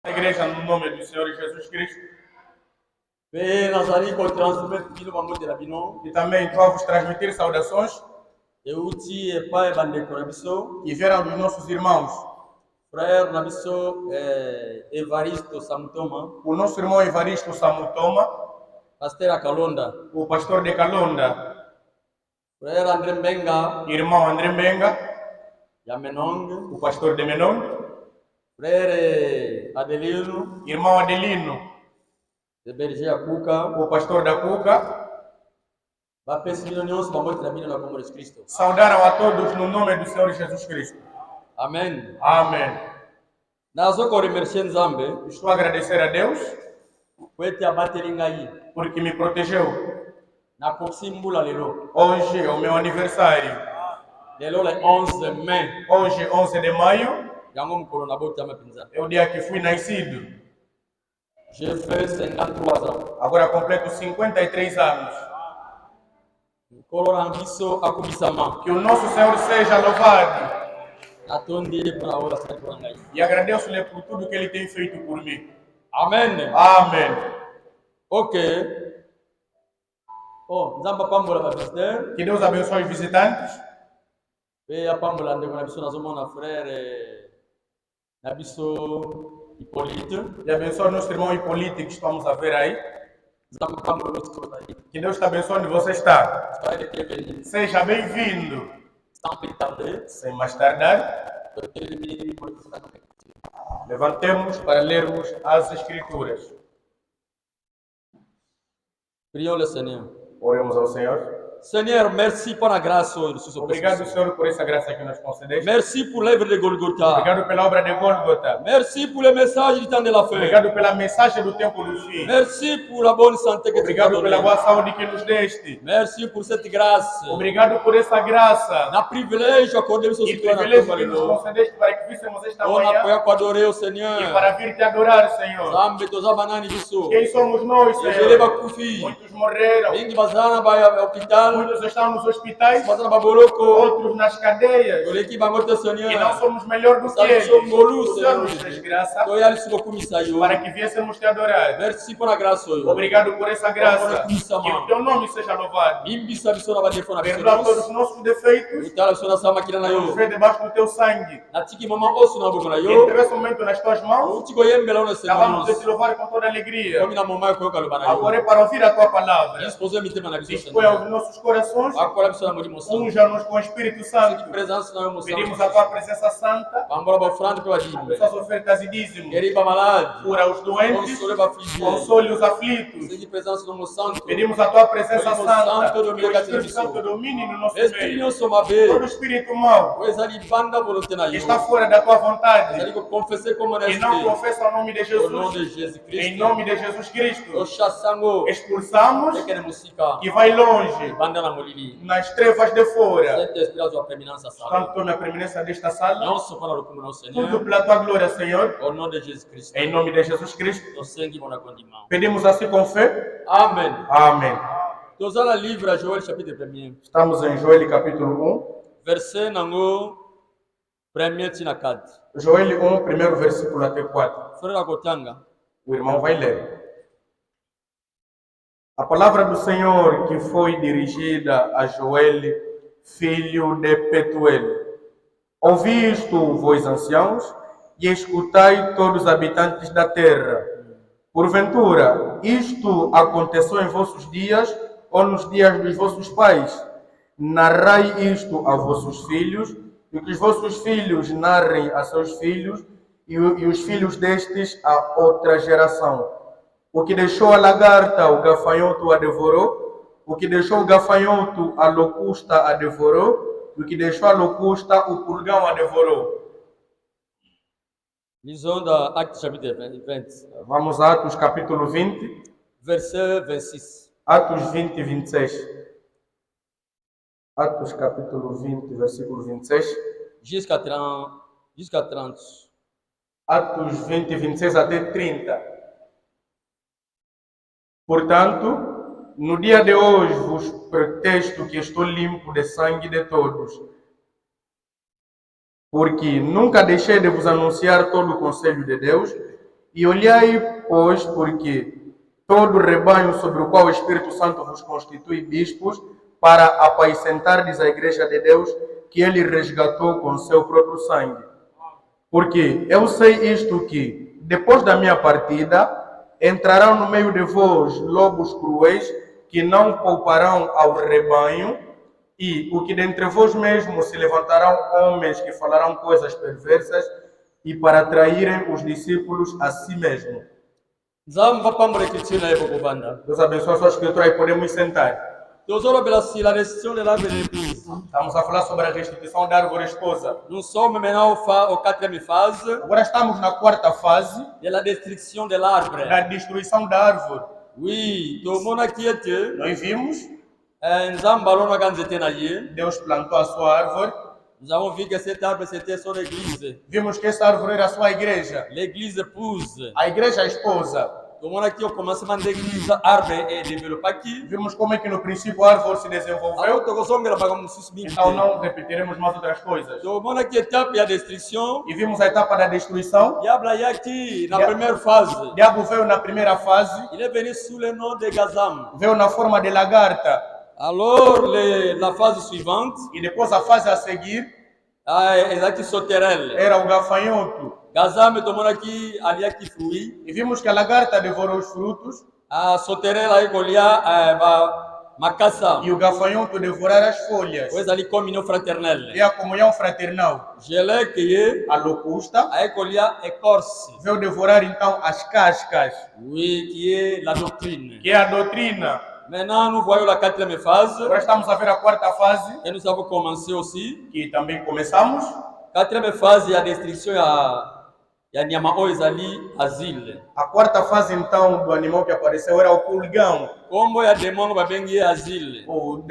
A igreja no nome do Senhor Jesus Cristo. E também estou vos transmitir saudações que vieram dos nossos irmãos. Frère Nabiso Evaristo Samutoma, O nosso irmão Evaristo Samutoma, pastor Kalonda, o pastor de Kalonda. Frère André Mbenga, irmão André Mbenga, Menong, o pastor de Menong. Frère Adelino, irmão Adelino, de Berger Cuca, o pastor da Cuca. Saudaram a todos no nome do Senhor Jesus Cristo. Amém. Amém. Estou a agradecer a Deus porque me protegeu. Hoje é o meu aniversário. Hoje, 11 de maio, é o dia que fui nascido. Agora completo 53 anos. Que o nosso Senhor seja louvado. E agradeço-lhe por tudo que Ele tem feito por mim. Amém. Amém. Ok. Que Deus abençoe os visitantes. E a pambola de frère Nabiso Hipólito. E abençoe o nosso irmão Hipólito que estamos a ver aí. Que Deus te abençoe onde você está. Seja bem-vindo. Sem mais tardar, levantemos para lermos as Escrituras. Prions le Seigneur. Oremos ao Senhor. Seigneur, merci pour la grâce. Obrigado, Senhor, por essa graça que nos concedeste. Merci pour l'œuvre de Golgotha. Obrigado pela obra de Golgotha. Merci pour le message du temps de la fin. Obrigado pela mensagem do tempo do fim. Merci pour la bonne santé que tu nous as donnée. Obrigado pela boa saúde que nos deste. Merci pour cette grâce. Obrigado por essa graça. Na privilégio accordé e privilégio que nos concedeste para que víssemos esta manhã. Para adorer o Senhor. E para vir te adorar, Senhor. Quem somos nós, Senhor? Muitos morreram. Muitos estão nos hospitais, outros nas cadeias, e não somos melhor do que eles. O Senhor nos fez graça para que viéssemos te adorar. Obrigado por essa graça. Que o teu nome seja louvado. Perdoa todos os nossos defeitos. Nos vê debaixo do teu sangue. Entrega esse momento nas tuas mãos. Vamos te louvar com toda alegria. Agora para ouvir a tua palavra. Dispõe aos nossos corações. Unja-nos com o Espírito Santo. Pedimos a tua presença santa. Essas ofertas e dízimos. Cura os doentes. Console os aflitos. Pedimos a tua presença santa. Que o Espírito Santo domine no nosso meio. Todo espírito mau que está fora da tua vontade. E não confessa o nome de Jesus. Em nome de Jesus Cristo. Expulsamos e vai longe. Nas trevas de fora. Tanto na preeminência desta sala. Tudo pela tua glória, Senhor. Em nome de Jesus Cristo. Pedimos assim com fé. Amém. Amém. Estamos em Joel capítulo 1. Verset nango premier tinakat. Joel 1, primeiro versículo até 4. O irmão vai ler. A palavra do Senhor que foi dirigida a Joel, filho de Petuel. Ouvi isto, vós anciãos, e escutai todos os habitantes da terra. Porventura, isto aconteceu em vossos dias ou nos dias dos vossos pais? Narrai isto a vossos filhos, e que os vossos filhos narrem a seus filhos, e os filhos destes a outra geração. O que deixou a lagarta, o gafanhoto a devorou. O que deixou o gafanhoto, a locusta a devorou. O que deixou a locusta, o purgão a devorou. Vamos a Atos capítulo 20. Verset 26. Atos 20 e 26. Atos capítulo 20, versículo 26. Jusqu'à 30. Atos 20 e 26 até 30. Portanto, no dia de hoje vos protesto que estou limpo de sangue de todos. Porque nunca deixei de vos anunciar todo o conselho de Deus, E olhai, pois, porque todo o rebanho sobre o qual o Espírito Santo vos constitui bispos, para apacentardes a igreja de Deus, que ele resgatou com seu próprio sangue. Porque eu sei isto que, depois da minha partida, entrarão no meio de vós lobos cruéis, que não pouparão ao rebanho, e o que dentre vós mesmos se levantarão homens que falarão coisas perversas, e para atraírem os discípulos a si mesmo. Deus abençoe a sua escritura e podemos sentar. La restitution de l'arbre de l'église. Estamos a falar sobre a restituição da árvore esposa. Nous sommes maintenant au quatrième phase. Agora estamos na quarta fase de la destruction de l'arbre. Da destruição da árvore. Oui, tout le monde aqui était. Nós vimos. Deus plantou a sua árvore. Nous avons vu que cette arbre c'était son église. Vimos que essa árvore era a sua igreja. L'église épouse. A igreja esposa. Todo mundo aqui, o commencement da igreja, árvore é desenvolvido aqui. Vimos como é que no princípio a árvore se desenvolveu. Então não repetiremos mais outras coisas. Todo mundo aqui, etapa da destruição. E vimos a etapa da destruição. Diabo aqui na primeira fase. Diabo veio na primeira fase. Ele é venu sous le nom de Gazam. Veio na forma de lagarta. Alors la phase suivante. E depois a fase a seguir. Exato, Soterel. Era o gafanhoto. Gazame tomou aqui ali aqui fruit. E vimos que a lagarta devorou os frutos. A Soterel aí colhia macaça. E o gafanhoto devorar as folhas. Pois ali comunhão fraternelle. E a comunhão fraternal. Gelé que a locusta. Aí colhia écorce. Veio devorar então as cascas. Oui, que é a doutrine. Que é a doutrina. Maintenant, nous voyons la quatrième phase. Agora estamos a ver a quarta fase. Et nous avons commencé aussi. Que também começamos. Quatrième phase, a destruição e a animal ali asile. A quarta fase então do animal que apareceu era o pulgão. Como é demônio vai bem asile? O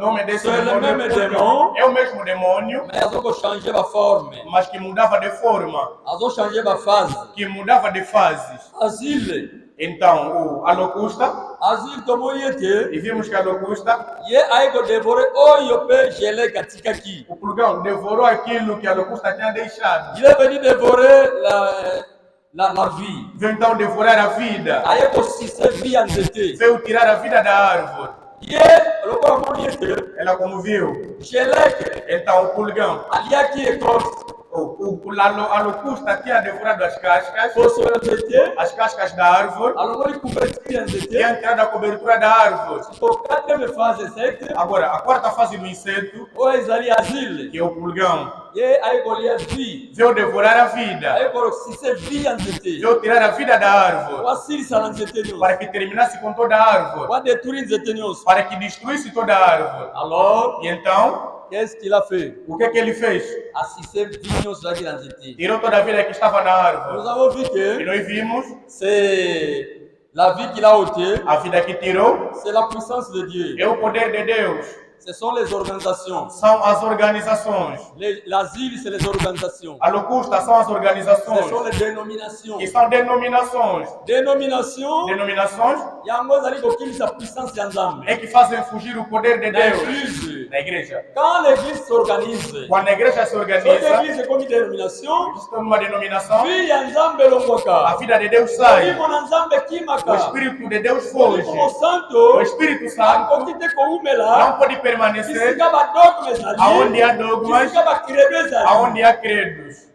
nome desse demônio é o mesmo demônio. Mas eu changei a forma. Mas que mudava de forma. Eu changei a fase. Que mudava de fases. Asile. Então, a locusta. Asile tomou e vimos que a locusta. E aí que devorou o gelé katika aqui. O pulgão devorou aquilo que a locusta tinha deixado. Ele é venu devorer la vie. Veio então devorar a vida. Aí que se via antes. Veio tirar a vida da árvore. E ela como viu. Gelé. Então o pulgão. Ali aqui é a locusta tinha devorado as cascas. As cascas da árvore. Tinha entrado a cobertura da árvore. Agora, a quarta fase do inseto. Que é o pulgão. Veio devorar a vida. Veio tirar a vida da árvore. Para que terminasse com toda a árvore. Para que destruísse toda a árvore. E então. Qu'est-ce qu'il a fait? O que é que ele fez? Tirou toda a vida que estava na árvore. Nós avons vu que e nós vimos. C'est la vie qu'il a ôtée. A vida que tirou. C'est la puissance de Dieu. É o poder de Deus. Ce sont les organisations. São as organizações. L'asile, c'est les organisations. A locusta são as organizações. Ce sont les dénominations. Que são denominações. Denominações. E a moça ali que essa puissance de Nzambe. É que fazem fugir o poder de Deus. Église. Na igreja. Quand l'église s'organise. Quando a igreja se organiza. Toda igreja como denominação. Estão numa denominação. Via Nzambe longoka. A vida de Deus sai. O Espírito de Deus foge. O Espírito Santo não pode permanecer aonde há dogmas, aonde há credos.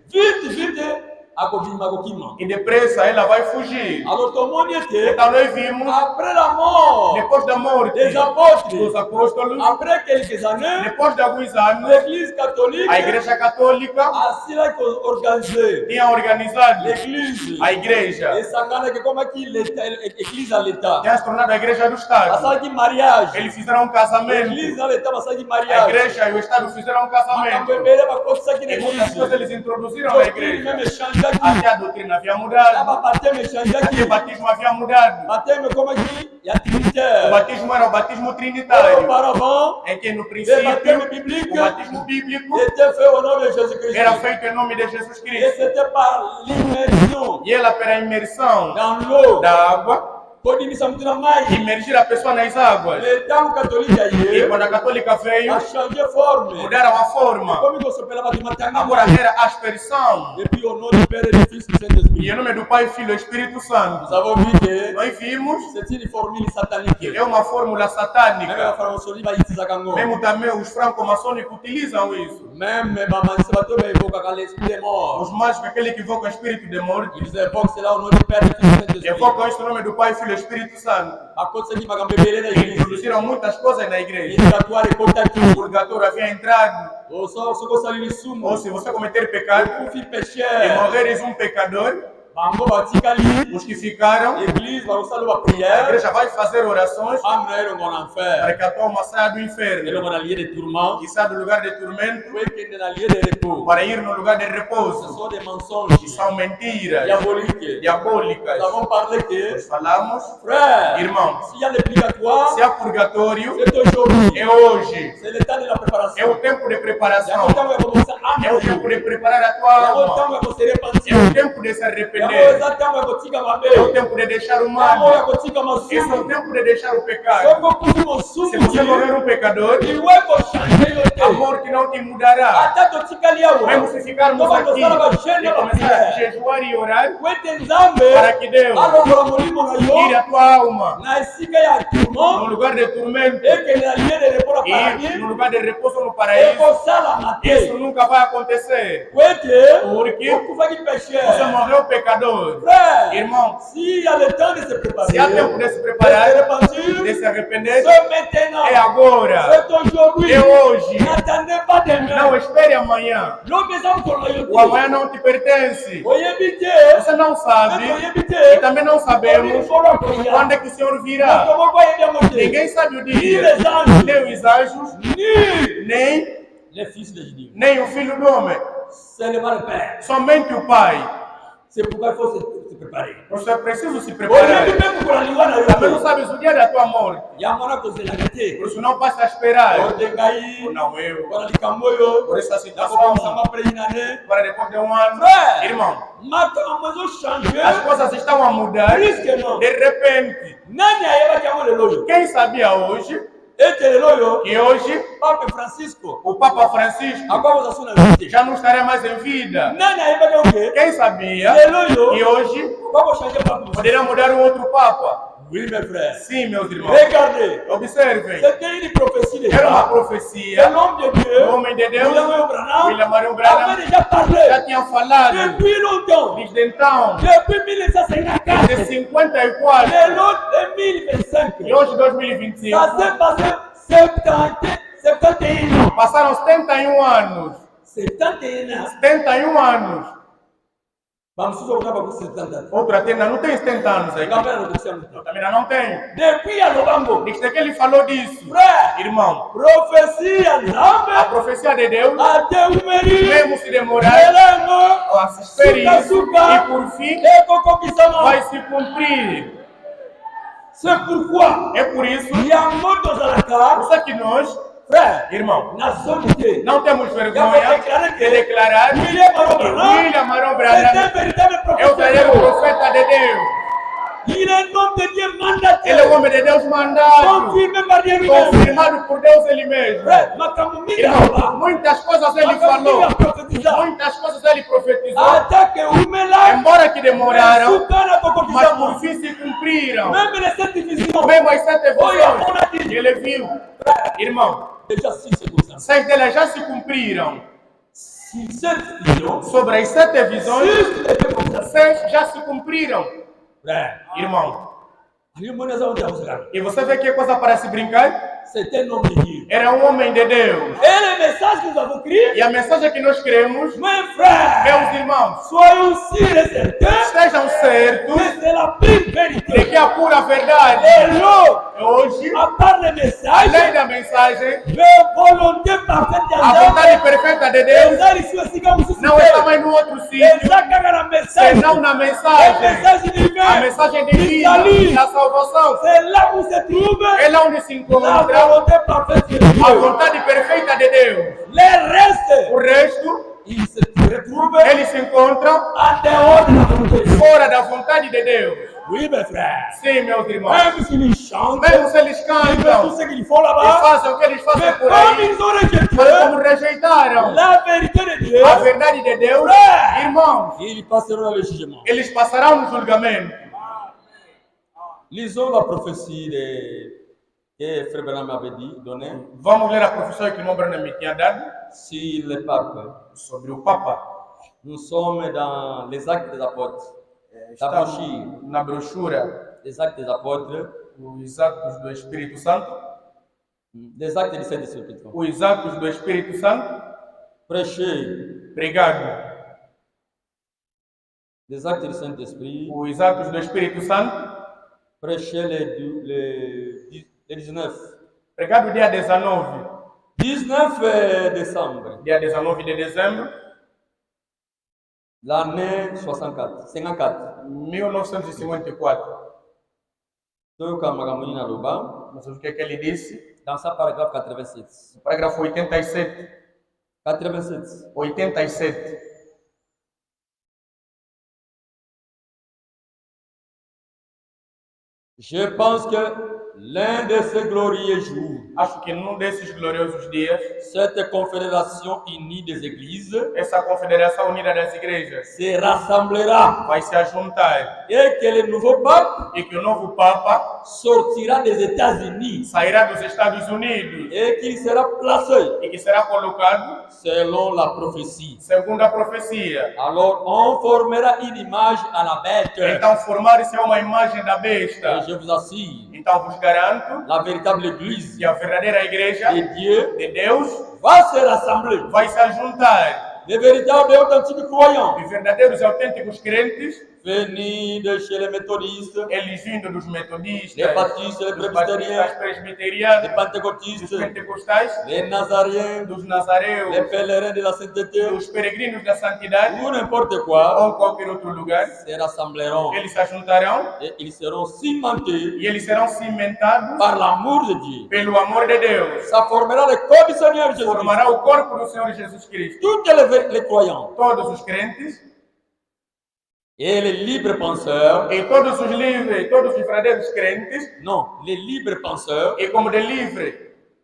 E depressa ela vai fugir. Então nós vimos, depois da morte dos apóstolos, depois de alguns anos, a igreja católica tinha organizado a igreja. Tinha se tornado a igreja do Estado. Eles fizeram um casamento. A igreja e o Estado fizeram um casamento. E muitas coisas eles introduziram na igreja. Até a doutrina havia mudado. Até o batismo havia mudado. O batismo era o batismo trinitário. Em que no princípio o batismo bíblico era feito em nome de Jesus Cristo. E ela pela imersão da água. imergir a pessoa nas águas. E quando a católica veio, mudaram a forma. Agora era aspersão. E em nome do Pai, Filho e Espírito Santo. Nós vimos que é uma fórmula satânica. Mesmo também os franco-maçônicos utilizam isso. Os mágicos, aquele que invocam o espírito de morte, evocam isso em nome do Pai, Filho e Espírito Santo. Eles introduziram muitas coisas na igreja. O purgatório havia entrado. Ou se você cometer pecado e morreres um pecador, os que ficaram, a igreja vai fazer orações para que a tua alma saia do inferno e saia do lugar de tormento para ir no lugar de repouso. Que são mentiras diabólicas. Nós falamos, irmãos, se há purgatório, é hoje. É o tempo de preparação. É o tempo de preparar a tua alma. É o tempo de se arrepender. É o tempo de deixar o mal. Esse é o tempo de deixar o pecado. Se você morrer um pecador, a morte não te mudará. Mesmo se ficarmos aqui e começar a jejuar e orar para que Deus tire a tua alma no lugar de tormento e no lugar de repouso no paraíso, isso nunca vai acontecer. Porque você morreu pecador. Irmão, se há tempo de se preparar, de se arrepender, é agora, é hoje. Não espere amanhã. O amanhã não te pertence. Você não sabe e também não sabemos quando é que o Senhor virá. Ninguém sabe o dia, nem os anjos, nem o Filho do Homem. Somente o Pai. C'est pourquoi il faut se préparer. Você é preciso se preparar. Também não sabes o dia da tua morte. Por isso não basta esperar. Não eu. Por essa situação. Para depois de um ano. Irmão, as coisas estão a mudar. De repente. Quem sabia hoje? E hoje, o Papa Francisco já não estará mais em vida. Quem sabia que hoje poderá mudar um outro Papa? Sim, meus irmãos. Observem. Era uma profecia. O homem de Deus, William Marion Branham, já tinha falado desde então, desde 54 e hoje 2025. Passaram 71 anos. 71 anos. Outro ainda não tem 70 anos aí. Também não tem. Desde que ele falou disso, irmão, a profecia de Deus, mesmo se demorar, a se esperar, e por fim vai se cumprir. É por isso que nós, irmão, não temos vergonha de declarar que William Marion Branham é o verdadeiro profeta de Deus. Ele é o homem de Deus mandado, confirmado por Deus ele mesmo. Irmão, muitas coisas ele falou, muitas coisas ele profetizou, embora que demoraram, mas por fim se cumpriram. Mesmo as 7 visões que ele viu, irmão, 6 delas já se cumpriram. Sobre as 7 visões, 6 já se cumpriram. Irmão, e você vê que é coisa para se brincar? Era um homem de Deus. E a mensagem que nós cremos, meus irmãos, estejam certos de que a pura verdade hoje, além da mensagem, a vontade perfeita de Deus não está mais no outro sítio, senão na mensagem, a mensagem divina da salvação. É lá onde se encontra a vontade perfeita de Deus. O resto Eles se encontram fora da vontade de Deus. Oui, mes frères. Sim, meus irmãos. Même s'ils chantent, Mesmo se eles ils font cantam tout ce qu'ils font e là-bas, fazem o que eles fazem mais por comme aí, ils ont rejeté mas como rejeitaram la vérité de Dieu, a verdade de Deus, irmãos, ils passeront dans le jugement. eles passarão no julgamento. Lisons la prophétie que Frère Branham avait donnée Vamos ler a profissão que o irmão Branham me tinha dado sur le pape. sobre o Papa. Nous sommes dans les actes des apôtres. Está na brochura Les actes des apôtres, os Atos do Espírito Santo. des actes du Saint-Esprit. Os Atos do Espírito Santo. Prêcher Pregado. des actes du Saint-Esprit. Os Atos do Espírito Santo. Prêcher les 19. Pregado dia 19. 19 décembre. Dia 19 de dezembro. L'année 54. 1954. Toyoka makambo nini aloba Mas o que é que ele disse? dans sa paragraphe 87. Parágrafo 87. 87. 87. Je pense que l'un de ces glorieux jours, Acho que num desses gloriosos dias, cette confédération unie des églises essa Confederação Unida das Igrejas se rassemblera vai se ajuntar et que le nouveau pape e que o novo Papa sortira des États-Unis sairá dos Estados Unidos et qu'il sera placé e que será colocado selon la prophétie. segundo a profecia. Alors on formera une image à la bête. Então formar-se é uma imagem da Et besta. je vous assure, Então vos garanto la véritable église que a verdadeira igreja de Dieu de Deus va se rassembler. vai se ajuntar. Les véritables et authentiques croyants Os verdadeiros e autênticos crentes, venus de chez les méthodistes, eles vindo dos metodistas, les baptistes, les dos presbytériens, batistas presbiterianos, les dos pentecôtistes, pentecostais, les nazaréens, dos les nazareus, pèlerins de la sainteté, dos peregrinos da santidade, ou n'importe quoi, ou qualquer outro lugar, se rassembleront eles se ajuntarão et ils seront cimentés e eles serão cimentados par l'amour de Dieu. pelo amor de Deus. Ça formera le corps du Seigneur Jésus-Christ. Formará o corpo do Senhor Jesus Cristo. Tous les croyants Todos os crentes et les libres penseurs, e todos os livres, todos os verdadeiros crentes, non, les libres penseurs, e como de livre,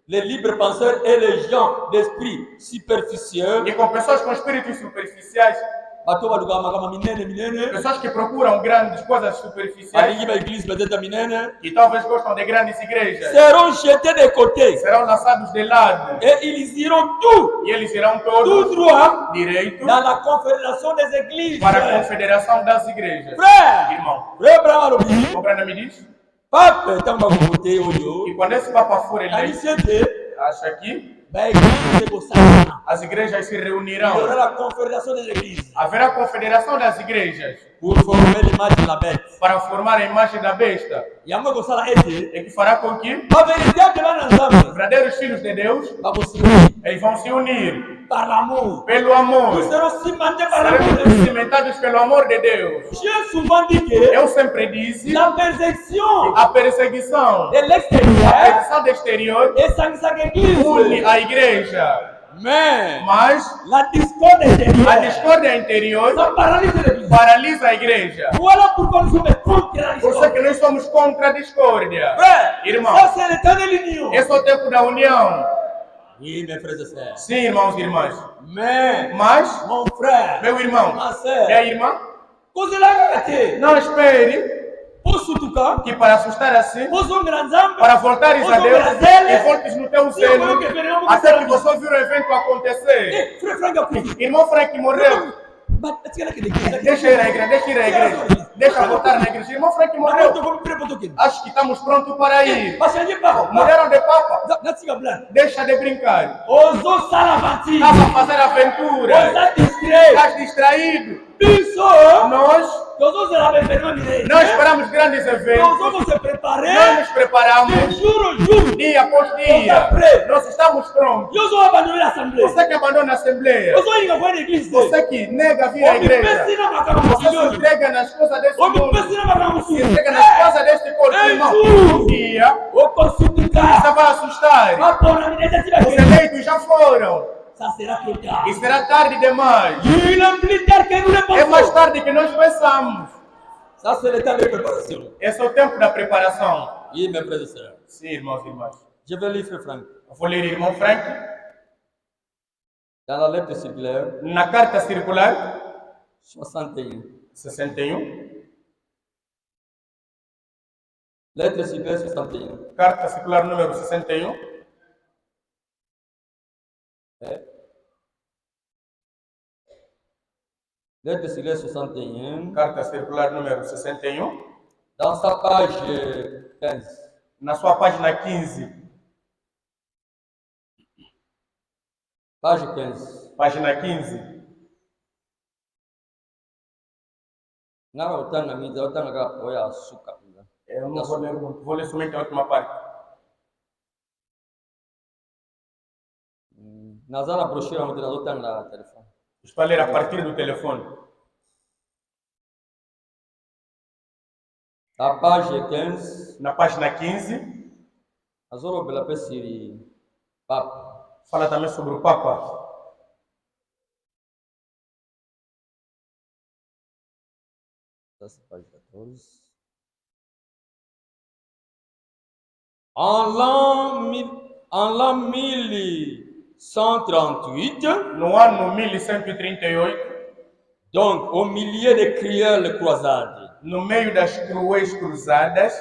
les libres penseurs et les gens d'esprit superficieux, e com pessoas com espíritos superficiais, bato baluka makama minene, pessoas que procuram grandes coisas superficiais balingi ba église peut-être minene, e talvez gostam de grandes igrejas, seront jetés de côté serão lançados de lado et ils iront tout e eles irão tout todos droit direito dans la confédération des églises. para a confederação das igrejas. Frère, Irmão, frère Branham alobi, o Branham me diz pape ntango bakovote oyo, que quando esse Papa for eleito, alisiete acha que ba église ekosangana. as igrejas se Il y reunirão. aura la confédération des églises Haverá confederação das igrejas pour former l'image de la bête. para formar a imagem da besta Yango ekosala ete e que fará com que ba véritable bana nzambe os verdadeiros filhos de Deus bakosimama eles vão se unir par l'amour. pelo amor. Nous serons cimentés par l'amour. Seremos cimentados pelo amor de Deus. J'ai souvent dit que Eu sempre disse la persécution a perseguição, de a l'extérieur perseguição do exterior est sanguisante église. une a igreja, Mais mas la discorde a intérieure, discórdia interior ça paralyse l'église. paralisa a igreja. Voilà pourquoi nous sommes contre la Por isso discorde. que nós somos contra a discórdia. Frère, Irmão, ça c'est le temps de l'union. esse é o tempo da união. Oui, mes frères et sœurs. Sim, irmãos e irmãs. Mais, Mas, mon frère, meu irmão, ma sœur, minha irmã, cause la gâté. não espere Posso tocar? que para assustar assim, Posso granzamba? para voltares a Deus e voltes no teu seno, até que você ouvir o evento acontecer. Frère Franck a pris. Irmão Frank morreu. Deixa ir à igreja, deixa ir à igreja. Deixa voltar na igreja. Irmão Frank morreu. Acho que estamos prontos para ir. Mudaram de papa. Deixa de brincar. Estava a fazer aventura. Estás distraído. Nós não esperamos grandes eventos. Nós nos preparamos dia após dia. Nós estamos prontos. Você que abandona a Assembleia. Você que nega vir à igreja. Você se entrega nas coisas deste mundo. Se entrega nas coisas deste corpo, irmão. Um dia, você vai assustar. Os eleitos já foram. ça sera trop tard. E será tarde demais. Il est plus tard que nous le É mais pensons. tarde que nós pensamos. Ça, c'est le temps de préparation. Esse é o tempo da preparação. Oui, mes frères et sœurs. Sim, irmãos e irmãs. Je vais lire, frère Franck. Eu vou ler, irmão Frank, Dans la lettre circulaire na carta circular 61. 61. Lettre circulaire 61. Carta circular número 61. Lettre circulaire 61. Carta circular número 61. Dans sa page 15. Na sua página 15. Page 15. Página 15. Ngaba utanga miza utanga ka oya suka. Eu não vou ler muito, vou ler somente a última parte. Nazala brochure onde nós utanga na telefone. Estou a ler a partir do telefone. A page 15. Na página 15, Azoro bela pesiri papa. fala também sobre o Papa. Ça, c'est page 14. En l'an 1138, No ano 1138, donc au milieu des cruelles croisades, no meio das cruéis cruzadas,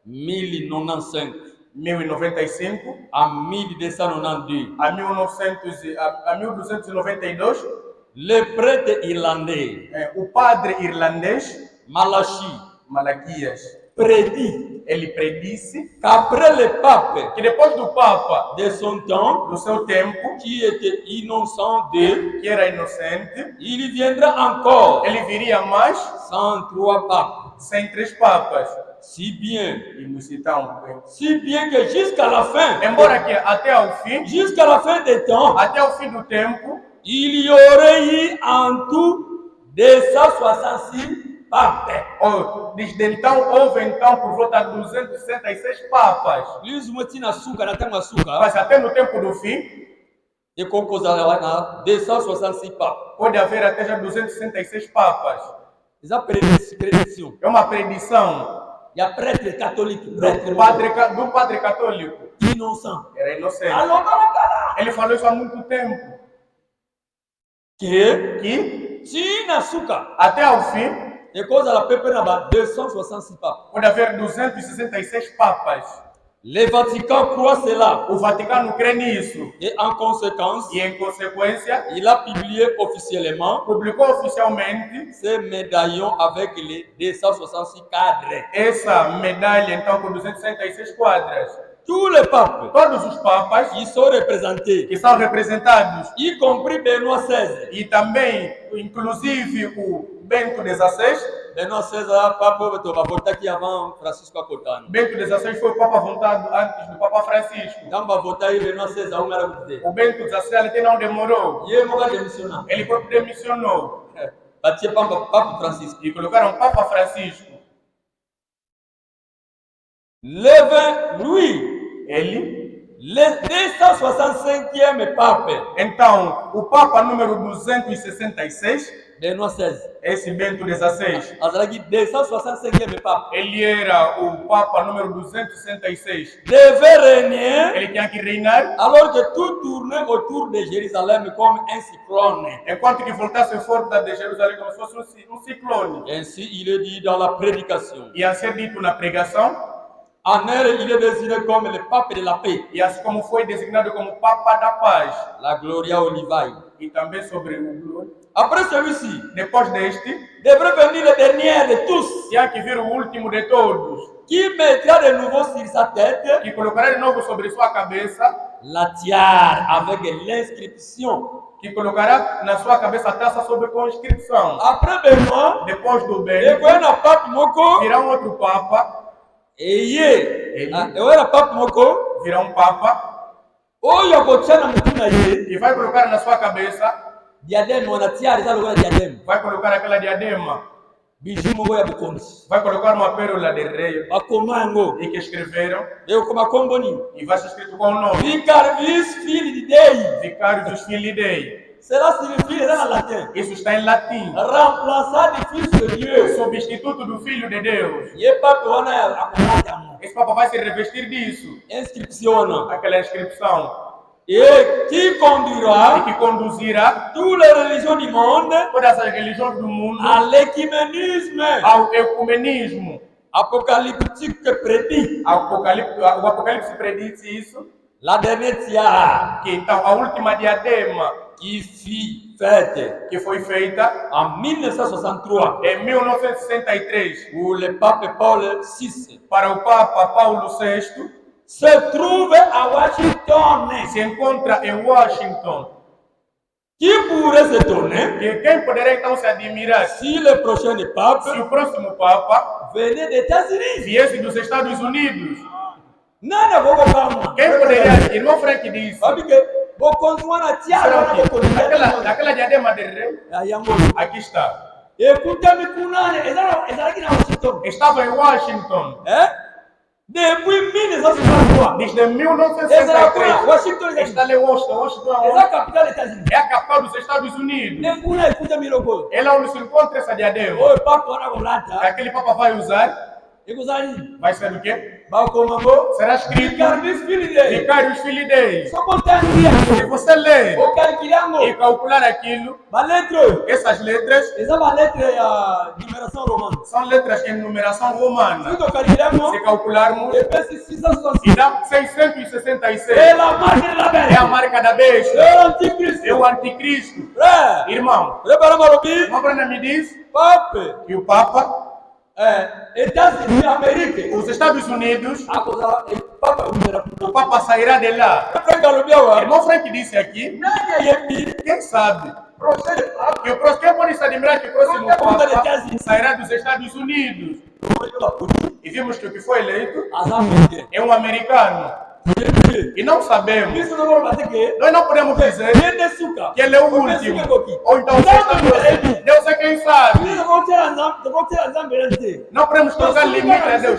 1095 1095 à 1292, a 1292, le prêtre irlandais o padre irlandês Malachi Malaquias, prédit ele predisse qu'après le pape que depois do Papa, de son temps, do seu tempo, qui était innocent de, que era inocente, il viendra encore ele viria mais 103 papes. sem 3 papas. Si bien E nos citamos bem. que jusqu'à la fin, Embora que até ao fim, jusqu'à la fin des temps, até ao fim do tempo, il y aurait eu en tout 266 papes. desde então houve então por volta de 266 papas. Plus motina suka na tango suka, Mas até no tempo do fim, e concosa na 266 papes. pode haver até já 266 papas. Essa predição. É uma predição Il y a prêtre catholique, do prêtre padre católico. innocent. Era inocente. Alors, Ele falou isso há muito tempo. que Que si na suka, até ao fim e coisa la pepe na 266 papes. pode haver 266 papas. Le Vatican croit cela. O Vaticano crê nisso. Et en conséquence, E em consequência, il a publié officiellement publicou oficialmente ces médaillons avec les 266 cadres. essa medalha então com 266 quadras. Tous les papes, Todos os papas ils sont représentés, que são representados, y compris Benoît XVI. e também, inclusive, o Bento XVI. Benoît XVI, papa, tu vas voter aqui avant Francisco Acotano. Bento XVI foi o Papa votado antes do Papa Francisco. Então, vai votar aí Benoît XVI, um era o dizer. O Bento XVI até não demorou. E ele não vai demissionar. Ele próprio demissionou. Batia Papa Francisco. E colocaram Papa Francisco. Le 20 Louis, Ele. le 265e pape, Então, o Papa número 266, Benoît XVI. esse Bento XVI, Azalaki 265e pape. ele era o Papa número 266. Devait régner Ele tinha que reinar, alors que tout tournait autour de Jérusalem comme un cyclone. enquanto que voltasse em volta de Jerusalém como se fosse um ciclone. Ainsi, il est dit dans la prédication. E a ser dito na pregação, En elle, il est désigné comme le pape de la paix, e assim como foi designado como Papa da Paz. la Gloria Olivae. E também sobre o glória. Après celui-ci, Depois deste, devrait venir le dernier de tous, tinha que vir o último de todos, qui mettra de nouveau sur sa tête que colocará de novo sobre sua cabeça, la tiare avec l'inscription. que colocará na sua cabeça a taça sobre conscrição. Après Benoît, Depois do il bem, y a un pape moko, virá um outro Papa, et il y a un pape moko, virá um Papa, oyo akotiana mutuna ye, que vai colocar na sua cabeça, diadème, on a tiare, ça le diadème. vai colocar aquela diadema. Bijumo ya bukonzi. vai colocar uma pérola de rei Bakomango. e que escreveram, Eu como akomboni. e vai ser escrito com o nome Vicarvis filho de Deus. Vicário dos Filhos de Deus. Será significa em latim. Isso está em latim. Remplaçar de fils de Dieu. Substituto do Filho de Deus. E papo wana akomata. Esse Papa vai se revestir disso. Inscription. Aquela inscrição. Et qui conduira E que conduzirá toutes les religions du monde todas as religiões do mundo à l'écuménisme ao ecumenismo. apocalyptique prédit. O Apocalipse prediz isso. La dernière tiare Que então a última diadema qui fut faite que foi feita en 1963 em 1963 pour le pape Paul VI para o Papa Paulo VI se trouve à Washington. se encontra em Washington. Qui pourrait s'étonner Que quem poderá então se admirar si le prochain pape se o próximo Papa venait des États-Unis? viesse dos Estados Unidos? Nana voko kama. Quem poderia? Irmão Frank disse. Sabe que voko nzwana tiara Será wana voko que aquela diadema de rei? yango. Aqui está. Écoutez mikunane ezala kina Washington. Estava em Washington. Depuis 1963. Desde 1963. Washington Está ali em Washington. Washington é a capital dos Estados Unidos. é a capital dos Estados Unidos. Nekuna écoutez miloko. É lá onde se encontra essa diadema. O papo wana kolata. Aquele Papa vai usar. Ekozali. Vai ser o quê? Bakomango. Será escrito Vicardis Filide. Vicários Filhos de Deus. Só botaria. Se você ler O calculango. e calcular aquilo, Ba lettre. essas letras Eza ba lettre ya numeração romana. são letras em numeração romana. Se calculango. Se calcularmos, Epesi 666. e dá 666. É a marca da É a besta. marca da besta. É o anticristo. É o anticristo. É. Irmão, Prepara marobi. uma Bruna me diz Pape. que o Papa, États-Unis Amérique. os Estados Unidos, Akoza Papa umera. o Papa sairá de lá. Franka lobiawa. Irmão Frank disse aqui, Nani yebi. quem sabe, Prochain pape. que o próximo, quem pode se admirar que o próximo Papa sairá dos Estados Unidos. E vimos que o que foi eleito Azamete. é um americano. E não sabemos, Isso não vai bater que. nós não podemos dizer Ele suka. que ele é o último. Ou então você está próximo. Deus é quem sabe. Isso não vai tirar Zambelante. Não podemos colocar limite a Deus.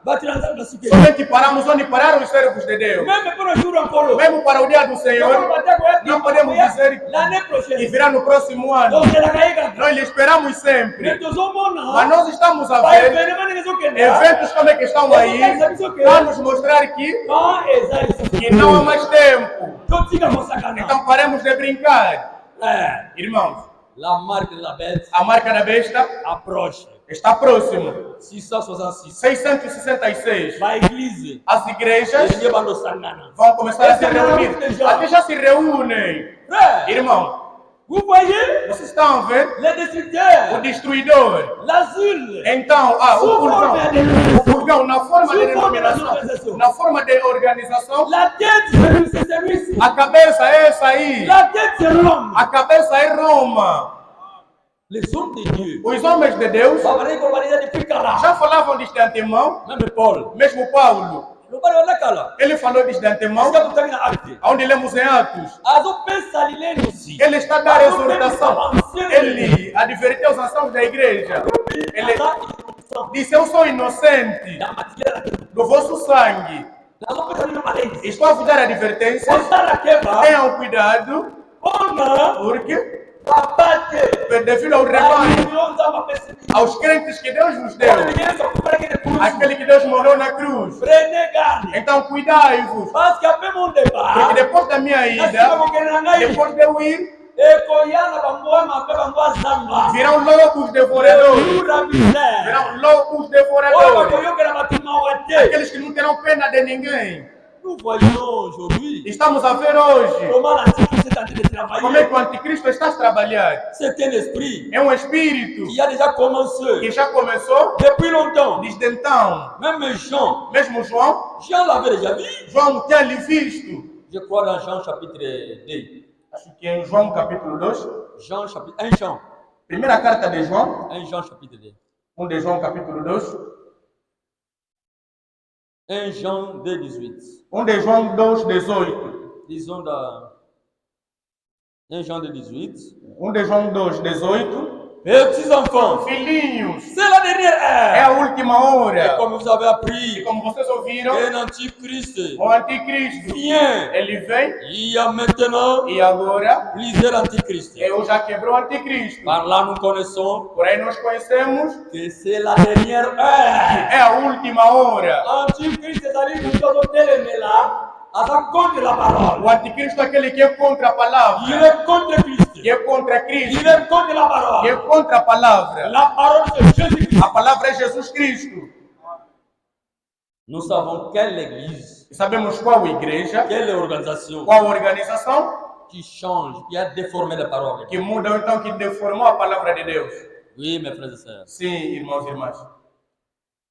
Vai tirar Zambelante. Somente paramos onde pararam os servos de Deus. Mesmo para o juro ancora. Mesmo para o dia do Senhor, não podemos dizer L'année que prochaine. virá no próximo ano. Donc, ela caiga. Nós lhe esperamos sempre. Mais Mas nós estamos a ver eventos como é que estão aí para nos mostrar que não há mais tempo. Então paremos de brincar. Irmãos, La marque de la bête a marca da besta approche. está próximo. 666. 666. Ma église. As igrejas Ele bando sangana. vão começar a se reunir. Até já se reúnem. Frère, Irmão, vous voyez vocês estão a ver les o destructeurs, destruidor. l'asile, Então, o purgão na forma de denominação, na forma de organização, la tête c'est celui-ci. a cabeça é essa aí. La tête c'est Rome. A cabeça é Roma. Les hommes de Dieu. Os homens de Deus Babarei globalisé depuis Kala. já falavam disso de antemão, Même Paul. mesmo Paulo. Le bari wana Kala. Ele falou disso de antemão, Sika tutamina acte. onde lemos em Atos. Azo pensa lileni aussi. Ele está a dar exortação. Ele advertiu os anciãos da igreja. Ele disse: Eu sou inocente Da matière do vosso sangue. Azo pensa lileni malezi. Estou a vos dar advertência. Osara keba. Tenham cuidado, Ona. porque Abate. devido ao rebanho, aos crentes que Deus nos deu, aquele que Deus morreu na cruz. Então cuidai-vos, Parce qu'après mon porque départ, depois da minha ida, depois de eu ir, virão lobos devoradores. Virão lobos devoradores. Aqueles que não terão pena de ninguém. Nous voyons aujourd'hui Estamos a ver hoje comment l'antichrist est en train de como é que o travailler. anticristo está a trabalhar. C'est un esprit É um espírito qui a déjà commencé que já começou depuis longtemps. desde então. Même Jean, Mesmo João, Jean l'avait déjà vu. João tinha lhe visto. Je crois dans Jean chapitre 2. Acho que em João capítulo 2, Jean chapitre 1 Jean. primeira carta de João, 1 Jean chapitre 2. 1 de João capítulo 2, 1 Jean 2, 18. 1 de João 2, 18. Disons dans 1 Jean 2, 18. 1 de João 2, 18. Petits enfants, Filhinhos, c'est la dernière é heure. a última Et hora. comme vous avez E appris, como vocês ouviram, un antichrist o anticristo, vient. ele vem Il y a maintenant e agora plusieurs antichrists. eu já quebrou o anticristo. Par là, nous connaissons Por aí nós conhecemos que c'est la dernière heure. é a última hora. Antichrist, c'est-à-dire que nous sommes télémés là, à sa contre la parole. O anticristo é aquele que é contra a Il palavra, est contre Christ. que é contra Il Cristo, est contre la que é parole. contra a palavra. La parole c'est Jésus-Christ. A palavra é Jesus Cristo. Nous savons quelle église, E sabemos qual igreja, quelle organisation qual organização qui change, qui a déformé la parole. que muda ou então que deformou a palavra de Deus. Oui, mes frères et sœurs. Sim, irmãos e irmãs.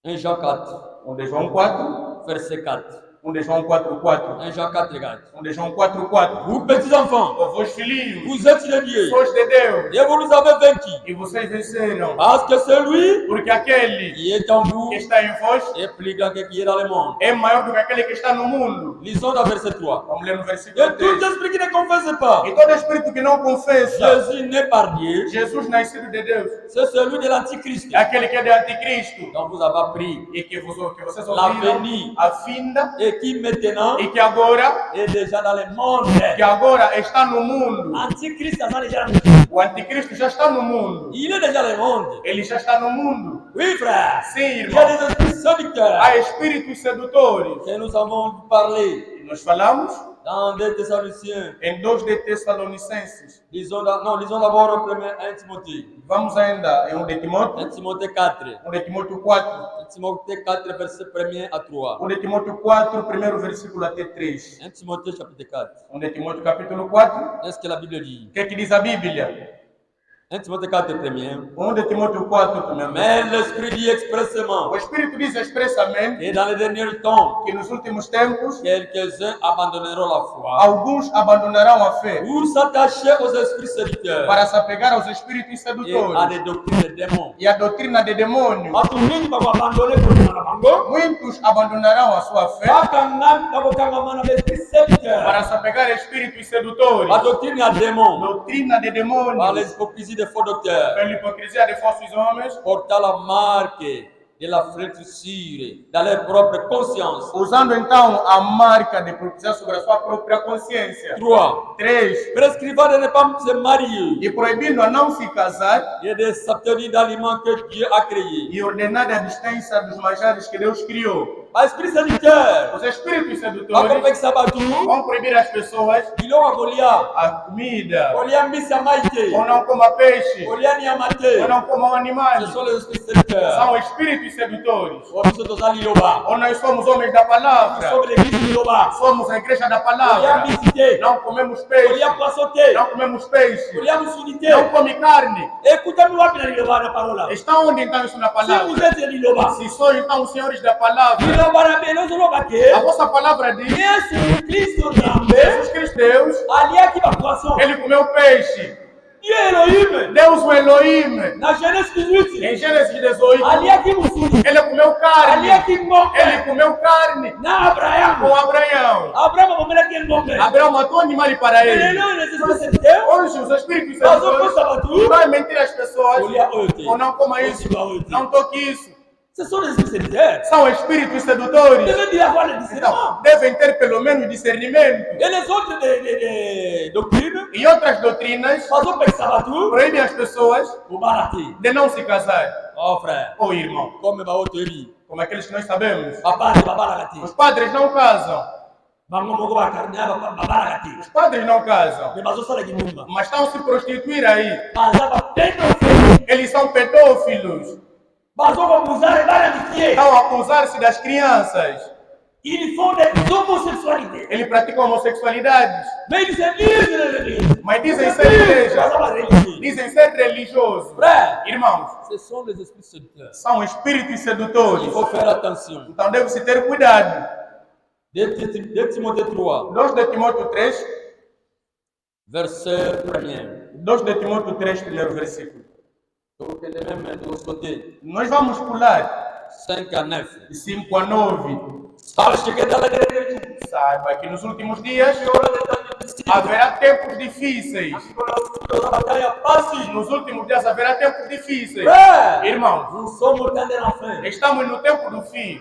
1 Jean 4, 1 de João 4, verset 4. 1 de João 4:4. 1 Jean 4, regarde. 1 de João 4:4. Vous, petits enfants, Ó, vós filhinhos, vous êtes de Dieu sois de Deus, et vous nous avez vaincus. e vocês venceram, Parce que celui porque aquele qui est en vous que está em vós est plus grand que qui est dans le monde. é maior do que aquele que está no mundo. Lisons dans verset 3. Vamos ler no versículo Et tout 3. esprit qui ne confesse pas E todo espírito que não confessa Jésus né par Dieu, Jesus nascido de Deus c'est celui de l'Antichrist. é aquele que é de anticristo. Donc vous avez appris E que vocês La ouviram venue. a vinda et qui maintenant e que agora est déjà dans le monde. está no mundo. Antichrist, ça sent déjà. O anticristo já está no mundo. Il est déjà dans le monde. Ele já está no mundo. Oui, frère. Sim, Il y irmão. a des esprits séducteurs Há espíritos sedutores. que nous avons parlé E nós falamos dans 2 Thessaloniciens. em 2 de Tessalonicenses. Lisons d'abord 1 Timothée. Vamos ainda em 1 de 1 Timóteo. Timothée 4. 1 de Timóteo 4. 1 Timothée 4, verset 1 à 3. 1 de Timóteo 4, primeiro versículo até 3. 1 Timothée chapitre 4. 1 de Timóteo capítulo 4. Est-ce que la Bible dit? O que é que diz a Bíblia? 1 Timothée 4, premier. 1 de Timóteo 4, primeiro. Mais l'Esprit dit expressément O Espírito diz expressamente que dans les derniers temps, que nos últimos tempos quelques-uns abandonneront la foi alguns abandonarão a fé pour s'attacher aux esprits séducteurs para se apegar aos espíritos et à sedutores des doctrines des démons. e à doutrina de demônios. Watumishi abandonner kwa bango. Muitos abandonarão a sua fé Bakangamana d'esprits séducteurs. para se apegar a espíritos sedutores, La doctrine à démons. doutrina de Par demônios, l'hypocrisie des faux docteurs. pela hipocrisia de falsos homens, Portant la marque de la flétrissure dans leur propre conscience. usando então a marca de hipocrisia sobre a sua própria consciência. 3. 3. Prescrivant de ne pas se marier E proibindo a não se casar et de s'abstenir d'aliments que Dieu a créés. e ordenando a distância dos manjares que Deus criou. Par esprit séducteur. Os espíritos Comme sedutores avec Sabbatou, vão proibir as pessoas ils l'ont à Goliath. a comida, Goliath mis à maïté. ou não coma peixe, Goliath ni à maté. ou não comam animais. Ce sont les esprits séducteurs. São espíritos sedutores. Ou nous sommes à Liloba. Ou nós somos homens da Nous palavra, sommes l'église de Liloba. somos a igreja da Goliath palavra. misité. Não comemos peixe, Goliath poissoté. não comemos peixe, Goliath musulité. não come carne. Écoutez-nous à la Liloba la parole. Está onde então isso na Si vous palavra? êtes de Liloba. Se são então os senhores da palavra, Liloba na Belozo Lobake. a vossa palavra diz: Yesu Kristo Nambe. Jesus Cristo Deus, Alia qui va poisson. ele comeu peixe. Dieu Elohim. Deus o Elohim, Na Genèse 18. em Gênesis 18, Alia qui musuli. ele comeu Alia carne. qui ngombe. Ele comeu carne Na Abraham. com Abraão. Abraham mamela qui ngombe. Abraão matou animais para Mais ele. non, les esprits séducteurs. Hoje os espíritos Nós vamos sedutores Sabbatou. vai mentir às pessoas Goliath oite. ou não coma isso, não toque isso. Ce sont les esprits séducteurs. São espíritos Vous sedutores. devez avoir le discernement. Então, devem ter pelo menos discernimento. Et les autres doctrines, E outras doutrinas par exemple, avec Sabbatou, proíbem as pessoas vous baratez. de não se casar. Oh frère, Ou irmão, comme ma haute vie. como aqueles que nós sabemos. Papa, papa la gâté. Os padres não casam. Bango mogo ba carnia, papa la gâté. Os padres não casam. Mais bazo sala gimumba. Mas estão a se prostituir aí. Baza ba pédophile. Eles são pedófilos. Bazo ba abusar et ba l'amitié. Estão a acusar-se das crianças. Ils font des homosexualités. Eles praticam homossexualidades. Mais ils se disent de l'église. Mas dizem ser igreja. Baza ba religieux. Dizem ser religiosos. Frère, Irmãos, ce sont les esprits séducteurs. são espíritos Il sedutores. faut faire attention. Então deve-se ter cuidado. 2 Timothée 3, 2 de Timóteo 3, verset 1er. 2 de Timóteo 3, primeiro versículo. Donc, les mêmes de l'autre côté. Nós vamos pular 5 à 9. de 5 a 9. Sache que dans les derniers jours, Saiba que nos últimos dias Haverá tempos difíceis. Nos últimos dias haverá tempos difíceis. Irmãos, estamos no tempo do fim.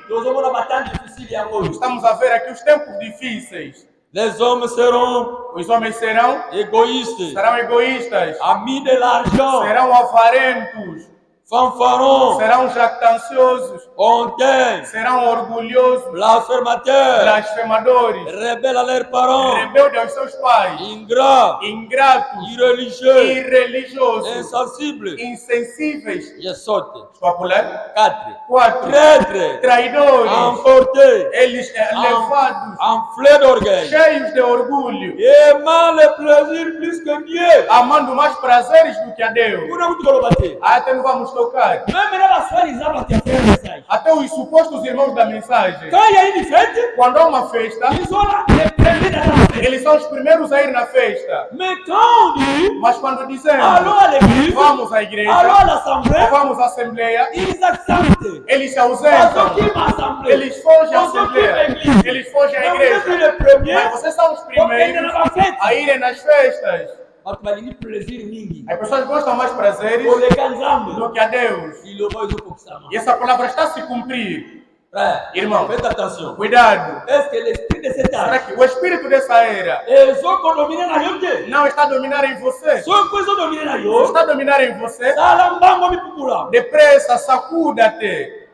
Estamos a ver aqui os tempos difíceis. Les hommes seront Os homens serão égoïstes, egoístas, amis de l'argent, serão avarentos, fanfarons, serão jactanciosos, hautains, serão orgulhosos, blasphémateurs, blasfemadores, rebelles à leurs parents, rebeldes aos seus pais, ingrats, ingratos, irreligieux, irreligiosos, insensibles. insensíveis. Je saute. Estou a pular? 4. 4. Traîtres, Traidores, emportés, eles levados, enflés d'orgueil, cheios de orgulho, aimant le plaisir plus que Dieu. amando mais prazeres do que a Deus. Kuna mtu kolobate. Até não vamos tocar. Até os supostos irmãos da mensagem. Quando há uma festa, eles são os primeiros a ir na festa. Mas quando dizemos vamos à igreja, vamos à assembleia, eles se ausentam. Eles fogem à assembleia. Eles fogem à igreja. Mas vocês são os primeiros a irem nas festas. As pessoas gostam mais prazeres do que a Deus. E essa palavra está a se cumprir. Irmão, Faites attention. cuidado. Est-ce que l'esprit de cette Será âge que o espírito dessa era est dominé na yote? não está a dominar em você? Só coisa dominé na yo. Está a dominar em você? Sala mbango mipupula. Depressa, sacuda-te.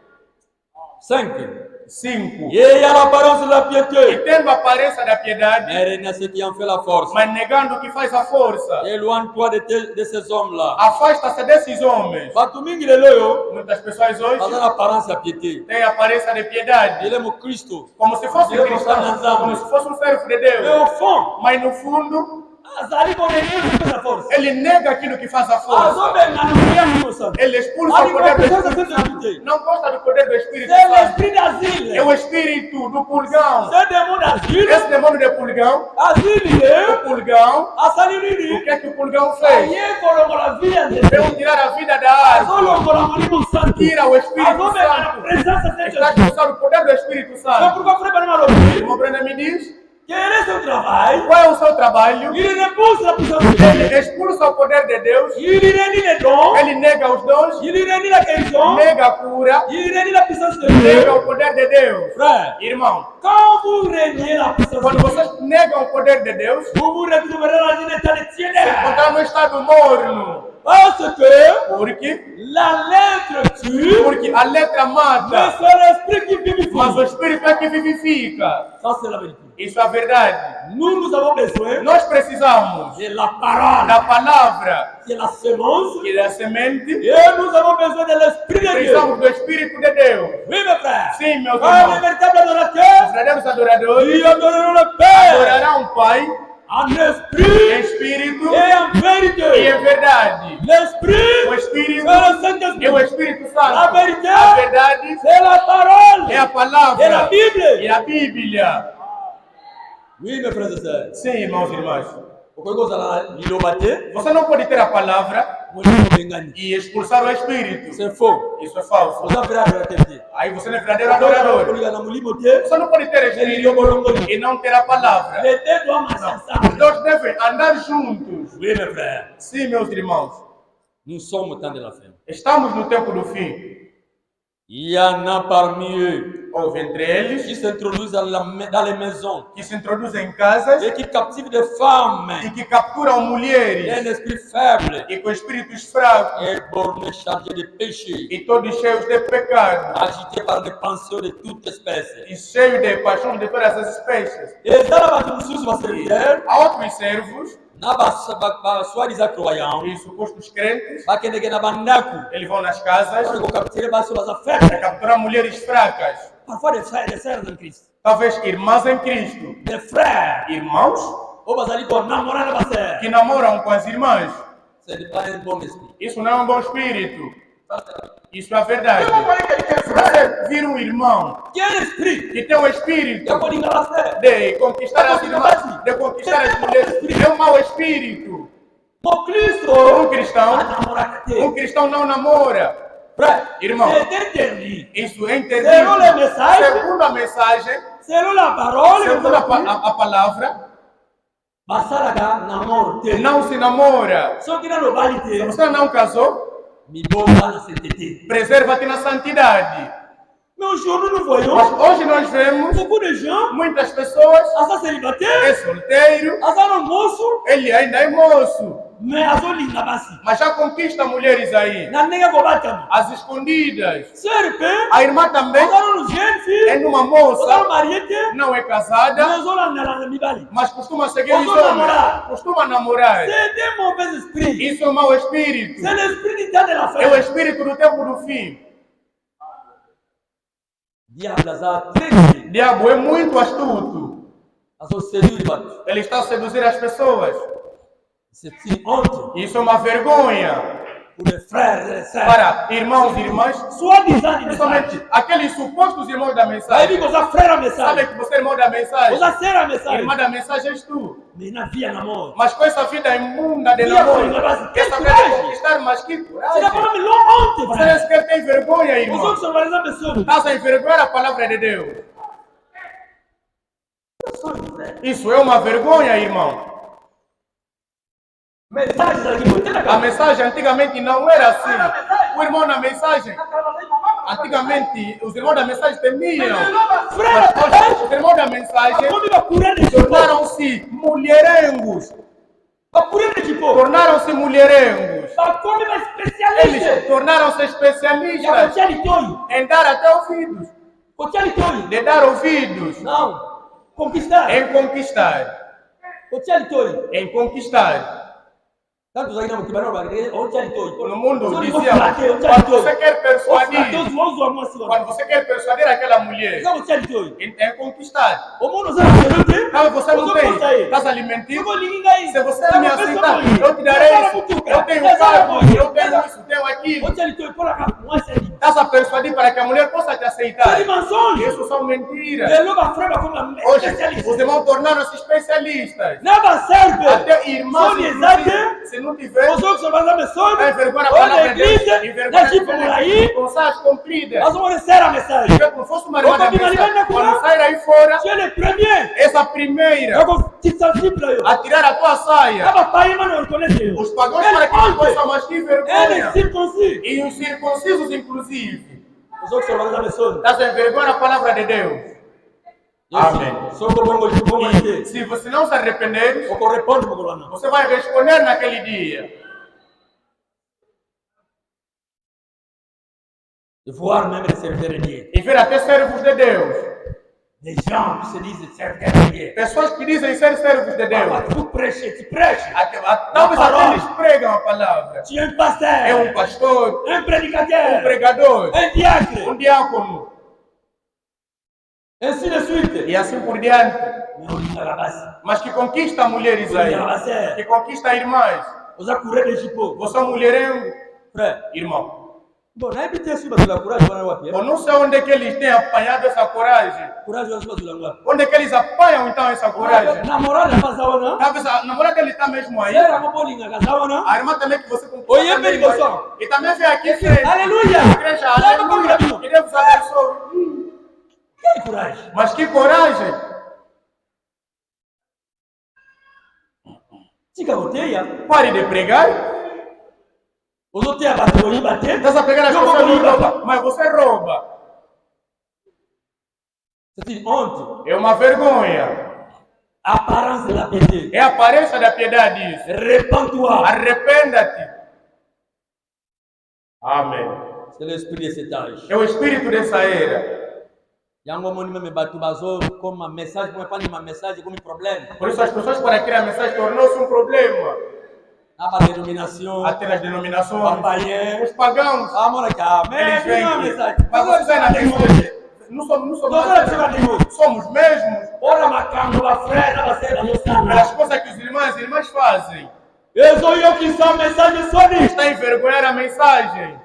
5. 5. Et à l'apparence de la E piété, tendo a aparência da piedade, mais règne ce qui en fait la force. mas negando o que faz a força. Éloigne-toi de ces hommes-là. Afasta-se desses homens. Batu mingi lelo yo, Muitas pessoas hoje bazana apparence ya piété. têm a aparência de piedade, Il est mon Christ. como se fosse um cristão, como se fosse um servo de Mais Deus. au fond, Mas no fundo, azali konenye sa force. ele nega aquilo que faz a força. Azobenga nuya musa. Ele expulsa o poder do Espírito Santo. Não gosta do poder do Espírito C'est Santo. l'esprit d'asile. É o espírito do pulgão. C'est démon d'asile. Esse demônio de pulgão, Asile, o pulgão, asali o nini? que é que o pulgão fez? Aye kolongola vida de Veio tirar a vida da árvore. azolongola molimo santo. Tira o Espírito Azobenga na Santo. presença de Está a Deus. expulsar o poder do Espírito C'est Santo. pourquoi frère Benjamin Malobi, Irmão Brenda me diz, quel est son travail? qual é o seu trabalho? Il repousse la puissance de Dieu. Ele expulsa o poder de Deus. Il renie les dons. Ele nega os dons, Il renie la guérison. nega a cura, Il renie la puissance de nega Dieu. o poder de Deus. Frère, Irmão, quand vous reniez la puissance quando de Dieu, vocês negam o poder de Deus, vous vous retrouverez dans un état de tiédeur. encontrar no estado morno. Parce que Porque la lettre tue, a letra mais mata, c'est l'esprit qui vivifie. mas o Espírito é que vivifica. Ça, c'est la vérité. Isso é verdade. Nous avons besoin Nós precisamos de la parole, da palavra, qui est la semence, que é a semente. et nous avons besoin de l'esprit de Dieu. Precisamos do Espírito de Deus. Oui, mes frères. Sim, meus Quand les irmãos. véritables Os adorateurs, verdadeiros adoradores ils adoreront le Père adorarão o Pai en em esprit Espírito et en e vérité. em verdade. L'esprit, O c'est Espírito le e o Saint-Esprit. Espírito La Santo. vérité, A verdade c'est la parole é a et la palavra Bible. e a Bíblia. Oui, mes frères et sœurs. Sim, irmãos e irmãs. Pourquoi vous allez l'ilobate? Você não pode ter a palavra Vous allez e expulsar o Espírito. C'est faux. Isso é falso. Vous avez adorateur. Aí você não é verdadeiro adorador. Você não pode ter Espírito e não ter a palavra. Les deux doivent marcher ensemble. Os dois devem andar juntos. Oui, mes frères. Sim, meus irmãos. Nous sommes au temps de la fin. Estamos no tempo do fim. Il y en a parmi eux Houve entre eles qui s'introduisent dans les maisons que se introduzem em casas et qui captivent des femmes e que capturam mulheres d'un esprit faible e com espíritos fracos et bornés chargés de péchés, e todos cheios de pecado agités par des pensées de toute espèce. e cheios de paixão de todas as espécies. Et dans la bâtisse, va servir, Há outros servos na soi-disant croyants, e supostos crentes, va que na bandaku, eles vão nas casas pour capturer bas sur les affaires. para capturar mulheres fracas, Parfois des frères et des sœurs en Christ. talvez irmãs em Cristo, Des frères, irmãos au basali qu'on namora la sœur. que namoram com as irmãs. Ce n'est pas un bon esprit. Isso não é um bom espírito. Isso é a verdade. Você vira um irmão Quel esprit? que tem um espírito Il y a pas la sœur. de conquistar as irmãs, de conquistar as mulheres, é um mau espírito. Mon Christ, Um cristão, namora. cristão não namora. Frère, Irmão, c'est interdit. isso é interdito. Selon le message, Segundo a mensagem, selon la parole, segundo a palavra, basalaka na morte. Não se namora. Só que não vale Se ter. você não casou, Me bomba na CTT. preserva-te na santidade. Mais aujourd'hui, nous Mas voyons hoje nós vemos beaucoup de gens, muitas pessoas, à célibataire, é solteiro, à moço, ele ainda é moço, mais à linda basi. mas já conquista mulheres aí, Na nega combatamos. às escondidas. Serpe, A irmã também à nos jeunes filles, é uma à moça, mariée, não é casada, mais à mibali. mas costuma seguir os Costuma homens, namorar. costuma namorar. C'est des mauvais esprits. Isso é um mau espírito, C'est l'esprit du temps de la é o fin. espírito do tempo do fim. Diable a très Diabo é muito astuto, à son séduire. ele está a seduzir as pessoas. C'est une honte Isso é uma vergonha pour les frères et les sœurs. para irmãos e irmãs, Soi-disant, principalmente aqueles supostos irmãos da Aí mensagem. que os frères a Sabe mensagem, que você é irmão da mensagem, os sœurs a mensagem. irmã da mensagem és tu. Mais na vie en amour. Mas com essa vida imunda de E namoro, agora, essa que vida de coragem! conquistar, mas que C'est coragem! d'abord une longue honte, Você nem frère. sequer tem vergonha, Os irmão. outros são valorizando pessoas. Estás a envergonhar a palavra de Deus. Frère. Isso é uma vergonha, irmão. Mensagens aqui, vou ter A mensagem antigamente não era assim. O irmão na mensagem, antigamente, os irmãos da mensagem temiam. Frère, Mas hoje, os irmãos da mensagem como vai curar de tipo? tornaram-se mulherengos. Vai curar de tipo? Tornaram-se mulherengos. Como vai Eles especialista? tornaram-se Já especialistas cotia de toio. em dar até ouvidos. Cotia de toio. De dar ouvidos. Não. Conquistar. Em conquistar. Cotia de toio. Em conquistar. Tantos aí não, que barulho, cotia de toio. No mundo Só dizia, de quando você quer toio. persuadir, Os homens assim. quando você quer persuadir aquela mulher, Sabe cotia de toio? é conquistar. O mundo sabe que não tem. Caso você não tem, Você estás alimentando, vou ligar aí. se você me aceitar, eu te darei isso. Eu tenho carro, eu tenho isso, tenho aquilo. Cotia de toio, por acaso, não é sério. Estás a persuadir para que a mulher possa te C'est aceitar. des mensonges. Isso são mentiras. Les loups frères comme un Hoje, spécialiste. os irmãos tornaram-se especialistas. Nada serve. Até irmãos, São inclusive, se não tiver, Os outros vão dar mensagem. vai envergonhar a Olha palavra a de Deus. igreja, Envergonhar na tipo por aí. com saas compridas. Nós vamos receber a mensagem. Como fosse uma irmã da Outra mensagem. irmã Quando sair aí fora, Tu es le premier. essa primeira Eu vou te sensible. a tirar a tua saia. Aba pai mano reconhece. Os pagãos para que não possam, mas que Ele vergonha. circoncis. E os circuncisos, inclusive. Os outros vão dar mensagem. Estás a envergonhar a palavra de Deus. Amém. Só que vamos E dizer. se você não se arrepender, O corresponde para o você vai responder naquele dia. De voir même les serviteurs de Dieu. E ver até servos de Deus. Des gens qui se disent serviteurs de Dieu. Pessoas que dizem ser servos de Deus. Tu prêches. Talvez até eles pregam a palavra. Tu es un pasteur. É um pastor, Un um prédicateur. pregador, Un diacre. um diácono. Ainsi de suite. E assim por diante. Mais on dit à la base. Mas que conquista mulheres aí. Que conquista irmãs. Os a courir de chipô. Você é um mulherengo, Frère. irmão. Bon, n'a pas été sur la courage para o Eu não sei onde é que eles têm apanhado essa coragem. Courage é sobre la Onde é que eles apanham então essa coragem? namorada passaona. Talvez a namorada dele está mesmo aí. Era uma bolinha casaona. A irmã também que você conquista. Oi, é também perigoso. vai. E também vem aqui frente. Aleluia. Igreja, aleluia. Que Deus abençoe. Que coragem. Mas que coragem. Tica boteia. Pare de pregar. Os outros têm bater, bater. Estás a pegar as Eu pessoas vou e rouba. Mas você rouba. C'est une honte. É uma vergonha. Apparence de la piété. É a aparência da piedade isso. Répands-toi. Arrependa-te. Amém. C'est l'esprit de cet âge. É o espírito dessa era. Yango moni meme batu bazo comme ma message, como pas ma message como problème. Por isso as pessoas para criar a mensagem tornou-se um problema. Na denominação. Até nas denominações. Papaien. Os pagãos. Ah, mora cá. Eles vêm Não aqui. mensagem. Mas você na igreja. Não somos somos mesmos. Ora macambo la frère na cena no sana. Pelas coisas que os irmãos e irmãs fazem. Eu sou eu que sou mensagem soni. Está a envergonhar a mensagem.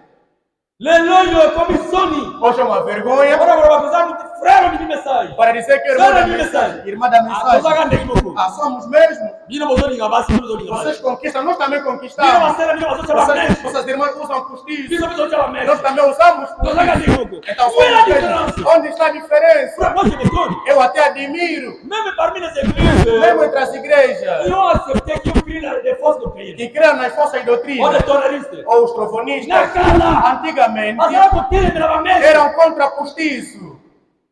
Leloyo como soni. Hoje é uma vergonha. Ora vou fazer muito frère de mensagem. Para dizer que irmã da mensagem. Irmã da mensagem. Somos mesmos. Bino bozoni ngabasi bino bozoni. Vocês conquistam, nós também Bino conquistamos. masera bino bazo chama mesmo. Vocês irmãs usam postiço. Bino bazo chama mesmo. Nós também usamos Nós aga postiço. digo. Então Qual é a somos diferença? mesmos. Onde está a diferença? Moi, je m'étonne. Eu até admiro. Même parmi les églises, Mesmo entre as igrejas ils ont accepté qu'ils ont pris des fausses doctrines. que creem nas falsas On doutrinas est tonalistes. ou os trofonistas, Nakala. antigamente Mas ela contém na mesa. eram contra postiço.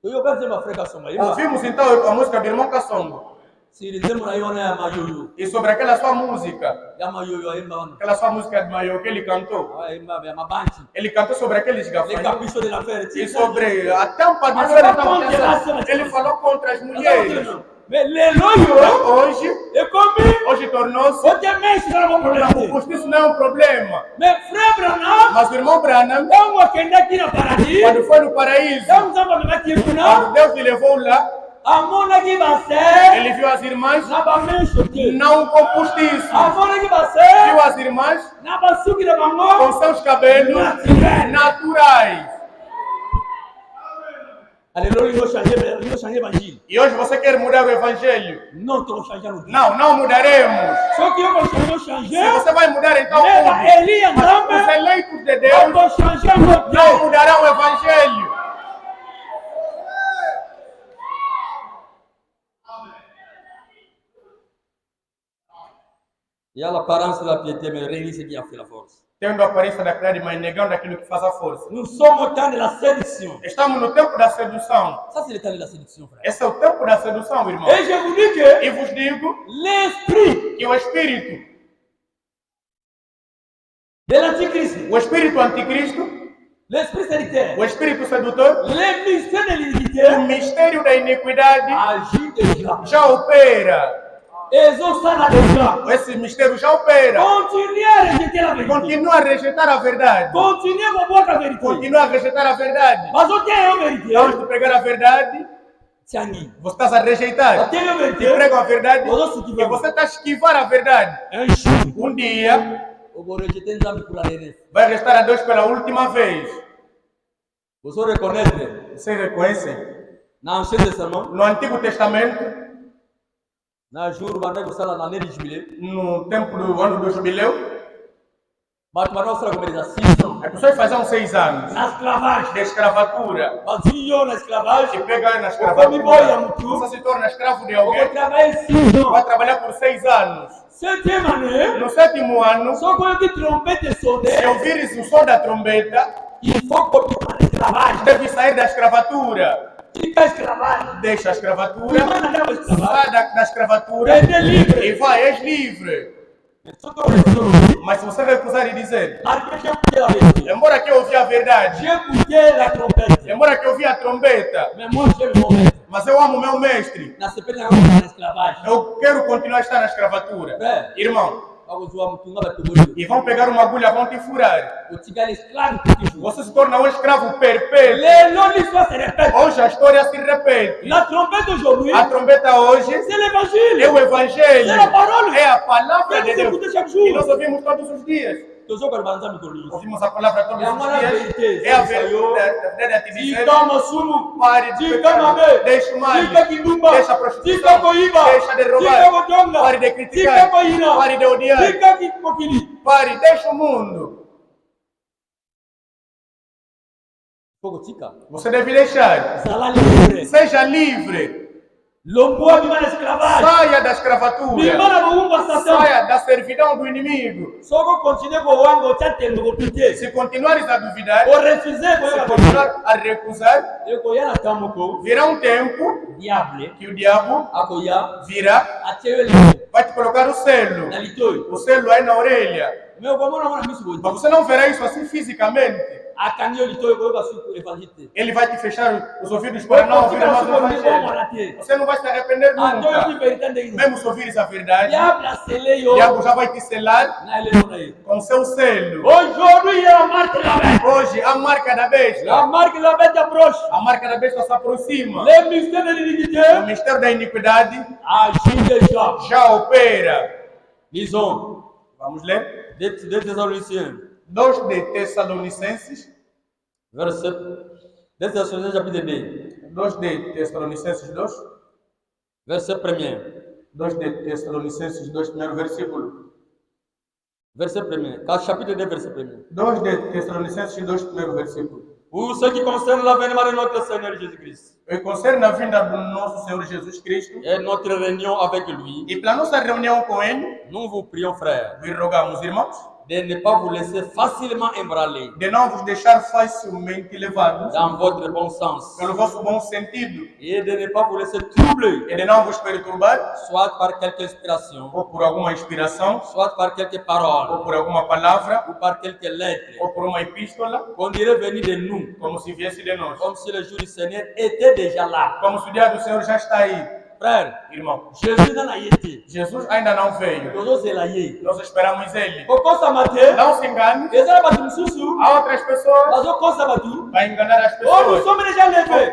Eu quero dizer uma fregação aí. Ouvimos então a música do irmão Kassongo Se eles demoram aí, on é a maioio. e sobre aquela sua música, É a maioio aí, mano. aquela sua música de Maior que ele cantou. É uma bante. Ele cantou sobre aqueles Les gafanhotos caprichos de la fête. e sobre a tampa do Mas ferro. não pode relação. Ele falou contra as mulheres. Mais les loyaux, Hoje, et comme, hoje tornou-se on te met sur le o problème. postiço não é um problema. Mais frère Branham, Mas o irmão Branham, quand moi qui est aqui no paradis, quando foi no paraíso, quand on va me mettre quando là, Deus te levou lá, a mon aqui vai ser, ele viu as irmãs na ba men choqué. não com postiço. A mon aqui vai ser, Viu as irmãs na ba suki de com bango, seus cabelos naturais. Alléluia, ils vont changer l'évangile. E hoje você quer mudar o evangelho? Non, tu vas changer le Não, não mudaremos. Ceux qui vont Se changer, você vai mudar então mais tudo. la Élie en Os dame, eleitos de on Deus va changer notre não Dieu. mudarão o evangelho. Il y a l'apparence de la piété, mais rien ce qui a fait la force. Tendo a aparência da piedade, mas negando aquilo que faz a força. Nous sommes au temps de la séduction. Estamos no tempo da sedução. Ça, c'est le temps de la séduction, frère. Esse é o tempo da sedução, irmão. Et je vous dis que E vos digo l'esprit que o espírito de l'antichrist, anticristo, l'esprit séducteur, o espírito sedutor, les mystères de o l'iniquité mistério da iniquidade agit déjà. já opera. Ils ont ça là déjà. Esse mistério já opera. Continuez à rejeter la vérité. Continua a rejeitar a verdade. Continuez à boire la vérité. Continua a rejeitar a verdade. Mas o que é a vérité? Antes de pregar a verdade, Tiangi. você está a rejeitar. Até a E vérité. pregam a verdade Você e você está a esquivar a verdade. Un jour, Um dia, on va rejeter Nzambi pour la dernière fois. vai restar a Deus pela última vez. Vous allez reconnaître, Vocês reconhecem? dans l'Ancien Testament, No Antigo Testamento, dans le jour où on a la l'année du jubilé, no tempo do ano do jubileu, Mas para nós, como eles assistem, as pessoas faziam 6 anos na esclavagem. de escravatura. Faziam na E esclavagem. pega na Come boia, escravatura. muito. Você se torna escravo de Eu vou alguém, trabalhar 6 vai ans. trabalhar por 6 anos. 7e année, No 7º ano, só quando eu trompete se sonner, ouvires o som da trombeta, il faut continuar na esclavagem. deve sair da escravatura. Fica a esclavagem. Deixa a escravatura, Vai na esclavagem. sai da escravatura Vender livre. e vai, és livre. Só que eu resolvi. Mas se você recusar e dizer, Après, j'ai écouté la vérité. embora que eu ouvi a verdade, J'ai écouté la trompette. embora que eu ouvi a trombeta, Mais moi, j'aime mon maître. mas eu amo meu mestre, Na CPN, na esclavagem. eu quero continuar a estar na escravatura. É. Irmão, Vamos zoar muito, não vai ter bonito. e vão pegar uma agulha, vão te furar. O tigre é escravo que te jura. Você se torna um escravo perpétuo. Les noms l'histoire se répète. Hoje a história se repete. La trompette d'aujourd'hui, A trombeta hoje c'est l'évangile. é o evangelho, C'est la parole. é a palavra Tem de que Deus. écouter chaque E jour. nós ouvimos todos os dias. Tozo kwa banza mikolo. Ouvimos a palavra todos É a os maior dias. verdade. É a Senhor. verdade a te dizer. Tika masumu. Pare de Tika pecar. mabe. Deixa o mal. Tika kidumba. Deixa a Tika prostituição. koiba. Deixa de Tika roubar. kotonga. Pare de Tika criticar. koina. Pare de odiar. Tika kikokili. Pare, deixa o mundo. Poko tika. Você deve deixar. Zala livre. Seja livre. Lomboa bima na esclavagem. Saia da escravatura. Bima na muumba satan. Saia da servidão do inimigo. Soko continue ko wango chatendo ko pite. Se continuares a duvidar, O refuser ko se ya continuar a recusar, ko yana tamoko. virá um tempo Diable. que o diabo Akoya. virá, Atewele. vai te colocar o selo. Na litoi. O selo aí na orelha. Meu como não misu Mas bo. você não verá isso assim fisicamente. Akanyo litoi ko ba su evangelite. Ele vai te fechar os ouvidos para não ouvir mais o evangelho. Você não vai se arrepender Antoyo ki nunca. veritande ino. Mesmo se ouvires a verdade, Diable a scellé yo. o diabo já vai te selar Na ele non aí. com seu selo. Aujourd'hui, il y a la marque de la bête. Hoje, a marca da La besta. marque de la bête approche. A marca da besta se aproxima. Les mystères de O l'iniquité mistério da iniquidade agissent déjà. já opera. lisons Vamos ler. 2 Thessaloniciens, 2 de Tessalonicenses. verset 2 Thessaloniciens chapitre 2, 2 de Tessalonicenses 2. verset 1er. 2 de Tessalonicenses 2, primeiro versículo. Verset 1er. Chapitre 2, verset 1er. 2 de Tessalonicenses 2, primeiro versículo. Pour ce qui concerne l'avènement de notre Seigneur Jésus-Christ. E concerne a vinda do nosso Senhor Jesus Cristo. Et notre réunion avec lui. E pela nossa reunião com Ele, nous vous prions, frères, vos rogamos, irmãos, de ne pas vous laisser facilement embraler de não vos deixar facilmente levados dans votre bon sens pelo vosso bom sentido et de ne pas vous laisser troubler, e de não vos perturbar, soit par quelque inspiration, ou por alguma inspiração, soit par quelques ou paroles, por alguma palavra, ou par quelques lettres, ou por uma epístola, qu'on dirait venir de nous, como se viesse de nós, comme si le jour du Seigneur était déjà là. como se o dia do Senhor já está aí. Frère, Irmão, Jésus n'a été. Jesus ainda não veio. Nós esperamos Ele. Não se engane. Há outras pessoas para enganar as pessoas.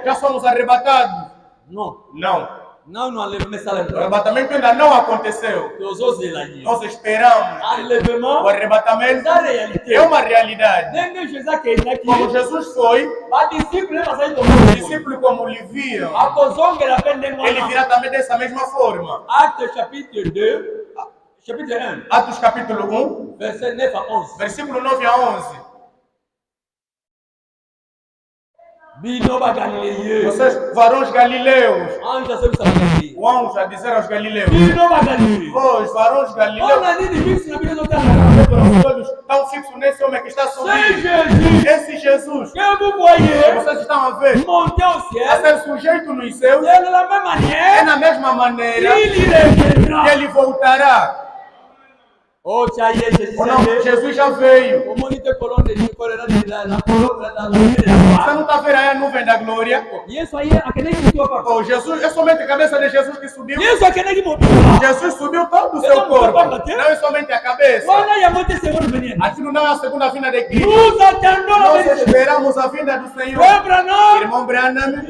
Já somos arrebatados. Não. Não, não enlèvement ça O arrebatamento ainda não aconteceu. Nós esperamos. O arrebatamento é uma realidade. Como Jesus foi, o discípulo como lhe viam, ele virá também dessa mesma forma. Actes chapitre 2, chapitre 1. Atos capítulo 1, verset 9 a 11. versículo 9 a 11. Vocês, varões galileus, o anjo a dizer aos galileus, vós, varões galileus, todos estão fixos nesse homem que está subindo. Esse Jesus que vocês estão a ver, a ser sujeito nos céus, é na mesma maneira que ele voltará. Oh, Jesus já veio. Você não está vendo aí a nuvem da glória? Oh, Jesus, é somente a cabeça de Jesus que subiu. Jesus subiu todo o seu corpo. Não é somente a cabeça. Aquilo não é a segunda vinda de Cristo. Nós esperamos a vinda do Senhor. Irmão Branham,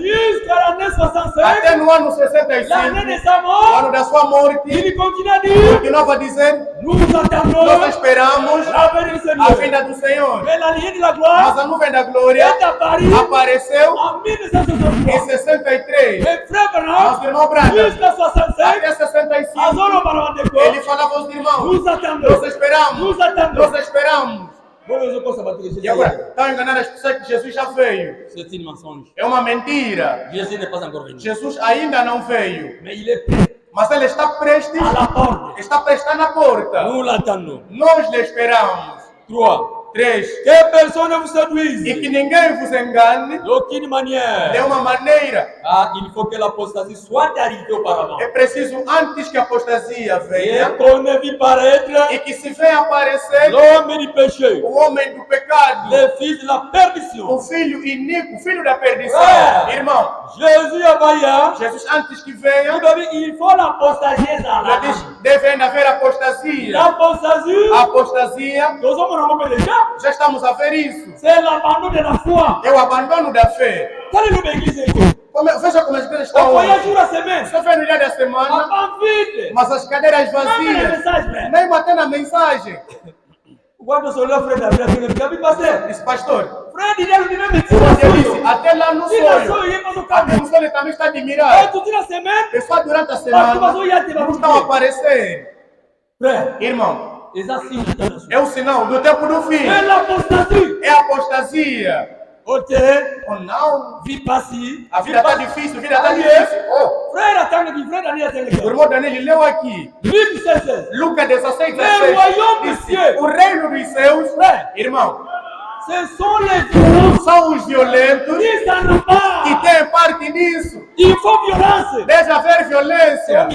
até no ano 65, o ano da sua morte, continuava a dizer: nós esperamos a vinda do Senhor. Mas a nuvem da glória apareceu em 63. Mas o irmão Branham, até 65, ele falava aos irmãos: nós esperamos. E agora, estão enganando as pessoas que Jesus já veio. É uma mentira. Jesus ainda não veio. Mas ele está prestes, está prestando a porta. Nós lhe esperamos. 3. Que personne ne vous séduise. E que ninguém vos engane. D'aucune manière. De uma maneira. Il faut que l'apostasie soit arrivée auparavant. É preciso antes que a apostasia venha. Et qu'on ne vit paraître. E que se venha aparecer. L'homme du péché. O homem do pecado. Le fils de la perdition. O filho iníquo, o filho da perdição. Irmão. Jésus availlant. Jesus antes que venha. Il faut l'apostasie. Deve ainda haver apostasia. L'apostasie. A apostasia. Já estamos a ver isso. C'est l'abandon de la foi. É o abandono da fé. Veja como as igrejas estão hoje. Você vê no dia da semana, mas as cadeiras vazias. Nem batendo a mensagem. Disse, pastor, eu disse, até lá no sonho. Até no sonho ele também está admirado. Pessoal durante a semana não estão aparecendo. Irmão, é o sinal do tempo do fim. É a apostasia. Ou não. A vida está difícil, a vida está difícil. O irmão Daniel leu aqui. Lucas 16, 16. Disse, o reino dos céus, irmão, são os violentos que têm parte nisso. Deve haver violência.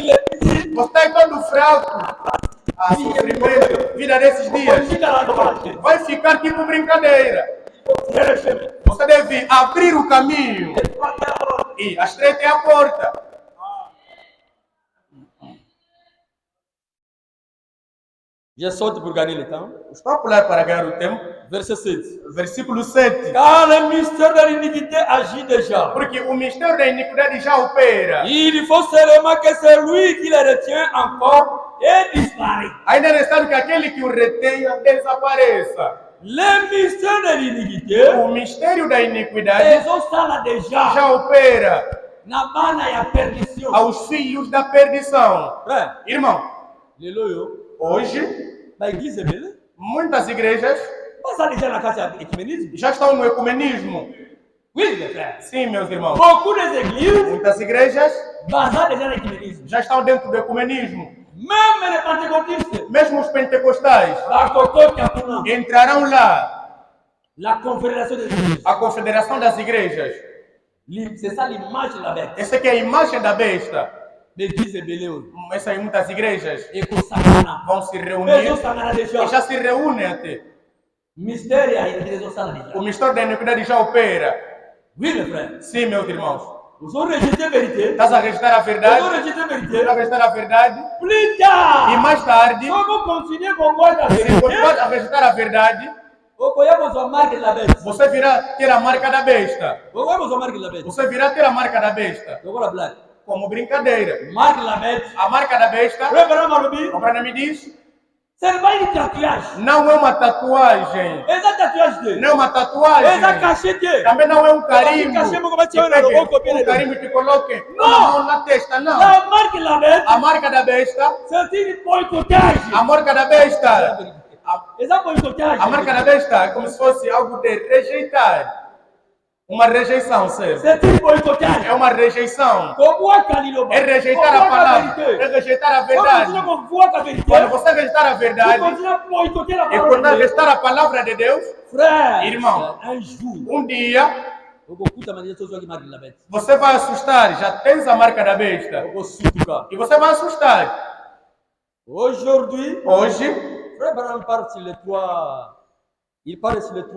Você está todo fraco. A sofrimento, vida desses dias vai ficar tipo brincadeira. Você deve abrir o caminho e a estreita é a porta. Je saute pour gagner le temps. Estou a pular para ganhar o tempo. Verset 7. Versículo 7. Car le mystère de l'iniquité agit déjà. Porque o mistério da iniquidade já opera. Il faut seulement que celui qui le retient encore et disparaît. Ainda é necessário que aquele que o retenha desapareça. Le mystère de l'iniquité. O mistério da iniquidade já opera. Na bana ya perdição. Aos filhos da perdição. Irmão, hoje, muitas igrejas Já estão no ecumenismo. Oui, mes frères. Sim, meus irmãos. Beaucoup des églises Muitas igrejas déjà l'écuménisme. já estão dentro do ecumenismo. Même les pentecôtistes. Mesmo os pentecostais entrarão lá. La confédération des églises. A confederação das igrejas. C'est ça l'image de la bête. Essa aqui é a imagem da besta. L'église est belée. Essas muitas igrejas Et pour ça, vão se reunir. déjà. E já se reúnem até. Mystère a été déjà. O mistério da iniquidade já opera. Oui, mes frères. Sim, meus irmãos. Vous avez rejeté la vérité. Estás a rejeitar a verdade. Vous avez rejeté la vérité. Estás a rejeitar a verdade. Plus tard. E mais tarde, Si vous continuez com a se continuar a rejeitar a verdade, você virá ter a marca da besta. Você virá ter a marca da besta. Como brincadeira. A marca da besta. O Brana me diz. Não é uma tatuagem. Não é uma tatuagem. Também não é um carimbo. Um carimbo que coloque uma mão na testa, não. A marca da besta. A marca da besta. A marca da besta é como se fosse algo de rejeitar. Uma rejeição, certo? É uma rejeição. É rejeitar a palavra. É rejeitar a verdade. Quando você rejeitar a verdade e quando rejeitar a palavra de Deus, irmão, um dia você vai assustar. Já tens a marca da besta. E você vai assustar. Hoje, Frère Branham parle sur les trois. Il parle sur les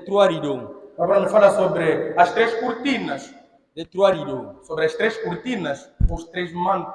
trois rideaux. Abraão fala sobre as três cortinas. Les trois rideaux. Sobre as três cortinas, os três mantos.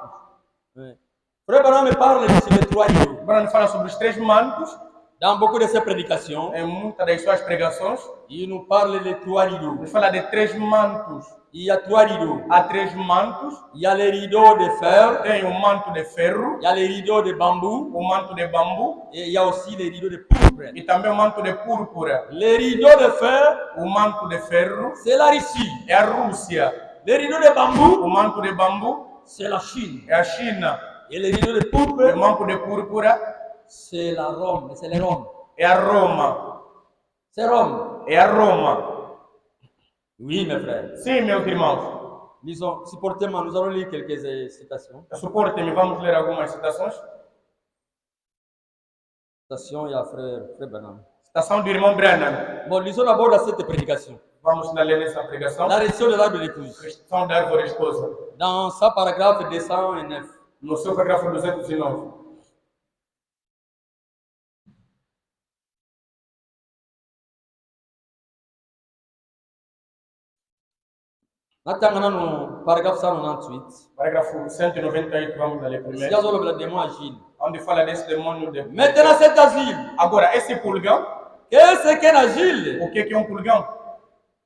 Frère Branham parle sur les trois rideaux. Abraão fala sobre os três mantos. Dans beaucoup de ses prédications, em muitas das suas pregações, il nous parle de trois rideaux. Ele fala de três mantos. Il y a trois rideaux. Há três mantos. Il y a les rideaux de fer. Tem um manto de ferro. Il y a les rideaux de bambou. O manto de bambu. Et il y a aussi les rideaux de pourpre. E também o manto de púrpura. Les rideaux de fer. O manto de ferro. C'est la Russie. É a Rússia. Les rideaux de bambou. O manto de bambu. C'est la Chine. É a China. Et les rideaux de pourpre. O manto de púrpura. C'est la Rome. C'est les Roms. É a Roma. C'est Rome. É a Roma. Oui, mes frères. Sim, meus irmãos. Lisons, supportez-moi, nous allons lire quelques citations. Suportem-me, vamos ler algumas citações. Citation, il y a frère Branham. Citação do irmão Branham. Bon, lisons d'abord cette prédication. Vamos ler nessa pregação. La restriction de l'arbre de l'épouse. Restrição da árvore esposa. Dans sa paragraphe 209. No seu parágrafo 209. Natangana no parágrafo 198. Parágrafo 198, vamos ler primeiro. Já soube o demônio agile. Onde fala desse demônio de... Maintenant cet asile. Agora, esse pulgão. Qu'est-ce qu'un agile? O que é um pulgão?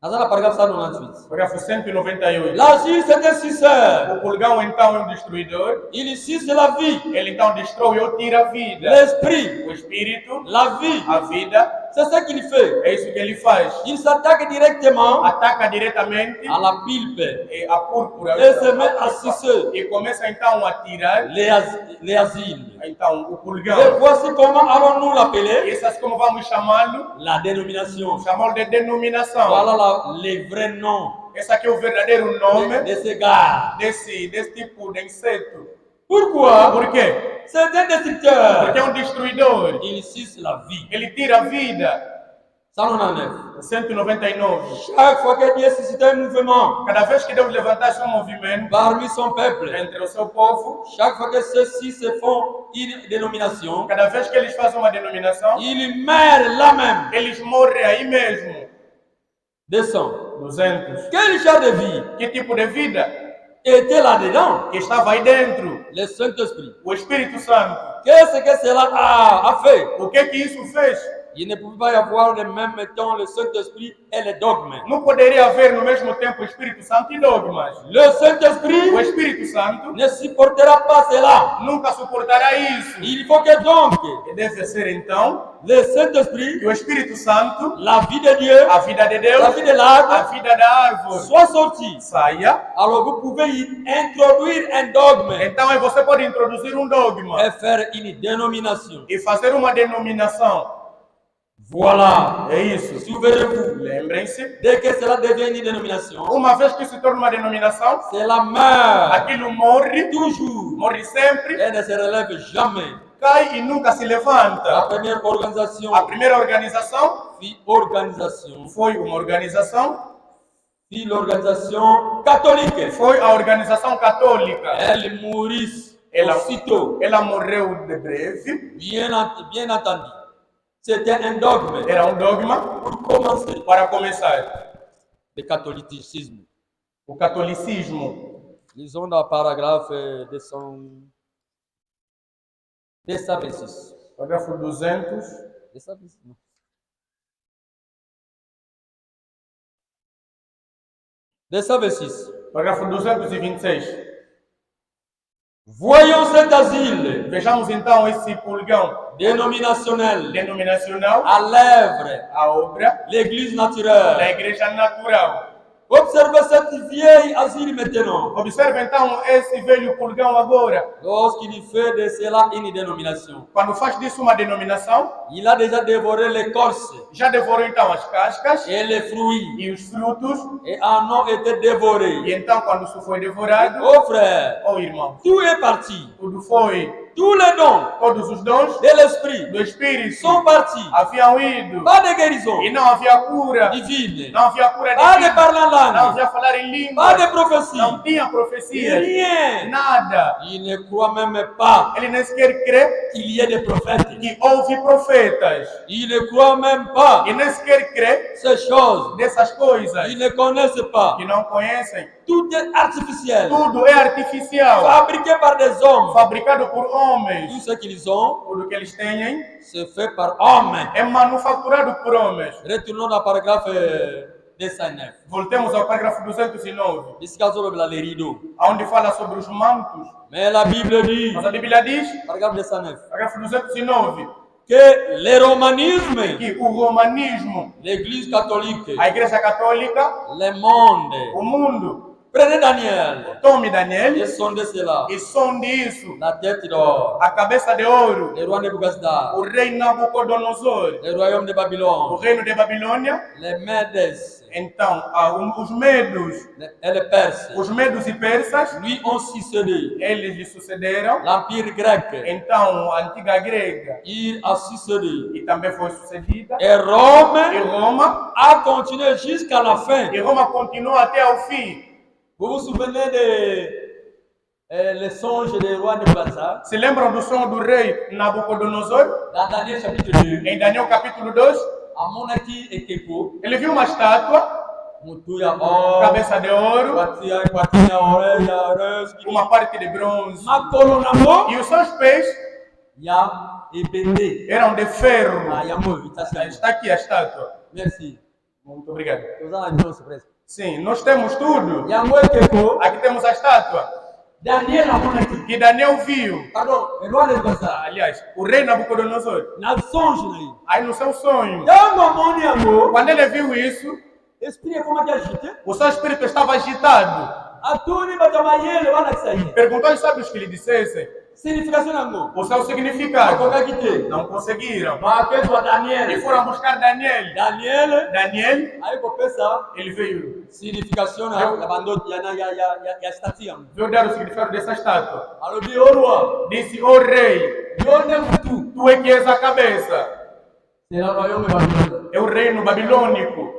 Nós na parágrafo 198. Parágrafo 198. L'agile c'est un suceur. O pulgão então é um destruidor. Il suce la vie. Ele então destrói ou tira a vida. L'esprit. O espírito. La vie. A vida. C'est ça qu'il fait. É isso que ele faz. Il s'attaque directement. Ataca diretamente. À la pulpe. E a púrpura. Et se met à sucer. E começa então a tirar. Les asiles. Então o pulgão. Et voici comment allons-nous l'appeler. Isso é como vamos chamá-lo. La dénomination. Chamá-lo de denominação. Voilà les vrais noms. Esse aqui é o verdadeiro nome desse gars. Desse tipo de inseto. Pourquoi? Por quê? C'est un destructeur. Porque é um destruidor. Il suce la vie. Ele tira a vida. 199. 199. Chaque fois que Dieu suscite un mouvement, cada vez que Deus levantasse um movimento parmi son peuple, entre o seu povo, chaque fois que ceux-ci se font une dénomination, cada vez que eles fazem uma denominação, ils meurent là même. Eles morrem aí mesmo. 200. 200. Quel genre de vie? Que tipo de vida? Était là-dedans. Que estava aí dentro. Le Saint-Esprit. O Espírito Santo. Qu'est-ce que cela a fait? O que isso fez? Il ne pouvait pas y avoir en même temps le Saint-Esprit et les dogmes. Não poderia haver no mesmo tempo o Espírito Santo e dogmas. Le Saint-Esprit O Espírito Santo ne supportera pas cela. nunca suportará isso. Il faut que donc E deve ser então le Saint-Esprit, que o Espírito Santo, la vie de Dieu, a vida de la Deus, vie de a l'arbre, vida da árvore, soit sortie. saia. Alors vous pouvez y introduire un dogme Então aí você pode introduzir um dogma et faire une dénomination. e fazer uma denominação. Voilà. É isso. Souvenez-vous, Lembrem-se, dès que cela devient une dénomination, uma vez que se torna uma denominação, cela meurt aquilo morre, toujours morre sempre, et ne se relève jamais. cai e nunca se La levanta. première organisation A primeira organização fut organisation, foi uma organização, fut l'organisation catholique. foi a organização católica. Elle mourit Ela, aussitôt, ela morreu de breve, bien entendu. C'était un dogme era um dogma pour commencer. para começar. Le catholicisme. O catolicismo, Lisons dans le paragraphe 226. parágrafo 200, 226, non. parágrafo 226. Voyons cet asile Vejamos então esse pulgão dénominationnel denominacional, à l'œuvre, a obra l'église da naturelle. igreja natural. Observez cette vieille asile maintenant. Observe então esse velho pulgão agora. Lorsqu'il fait de cela une dénomination, Quando faz disso uma denominação, il a déjà dévoré l'écorce já devorou então as cascas et les fruits e os frutos. et en ont été dévorés. E então quando isso foi devorado, Oh frère, oh irmão, tout est parti. tudo foi, Tous les dons todos os dons de l'esprit do Espírito sont partis. haviam ido. Pas de guérison E não havia cura, divine, não havia cura pas de divina, parler en não langue, havia falar em pas de língua, prophétie, não tinha profecia, rien. nada. Il ne croit même pas Ele nem sequer crê qu'il y ait des prophètes. que houve profetas. Il ne croit même pas E nem sequer crê ces choses. dessas coisas Ils ne connaissent pas. que não conhecem. Tout est artificiel, Tudo é artificial, fabriqué par des hommes. fabricado por Tout homens. ce qu'ils ont, Tudo que eles têm c'est fait par hommes. é manufaturado por homens. Retournons dans le paragraphe 209. Voltemos ao parágrafo 209, Ici, quand on les rideaux. onde fala sobre os mantos. Mais la Bible dit, Mas a Bíblia diz, paragraphe 209, parágrafo 209, que le romanisme, que o romanismo, l'Église catholique, a Igreja Católica, le monde, o mundo, prenez Daniel tome et Daniel sondez cela. e sonde isso. La tête d'or, A cabeça de ouro, le roi Nebuchadnezzar, o rei Nabucodonosor, le royaume de o Babylone, reino de Babilônia. les Médès Então, os medos, et les Perses os medos e persas, lui ont succédé. eles lhe sucederam. L'Empire grec, Então, a antiga grega il a succédé. e também foi sucedida. Et E Rome Roma, a continué jusqu'à la fin. e Roma continuou até ao fim. Vous vous souvenez les songes des rois de Nebuchadnezzar? Se lembram do som do rei Nabucodonosor? Dans Daniel chapitre 2, Em Daniel capítulo 2, à Monaki et Kepo, ele viu uma estátua, Mutuya or, cabeça de ouro, Quatia Oreia, Oreski, uma parte de bronze. Makolonamo, E os seus pés Ya Ebende. eram de ferro. Ah, Yamo, Itasca. Está aqui a estátua. Merci. Muito obrigado. Nous allons dire presque. Sim, nós temos tudo. Yamo et Kepo, Aqui temos a estátua Daniel à Monaki. que Daniel viu. Pardon, le roi de Nebuchadnezzar. Aliás, o rei Nabucodonosor. Na songe naí. Aí no seu sonho, Yamo moni amo. quando ele viu isso, Esprit est comment agité? o seu espírito estava agitado. Atuni batamayele wana kisaini. Perguntou aos sábios que lhe dissessem Signification nango. o seu significado. Akoka kite. Não conseguiram. Makezo wa E Daniel. foram buscar Daniel. Daniel Daniel, aiko pesa ele veio, signification ya bando ya stati yango. veio dar o significado dessa estátua. Alobi orwa. Disse, ô rei, Yone mutu. tu é que és a cabeça. C'est la royaume Babylone. É o reino babilônico.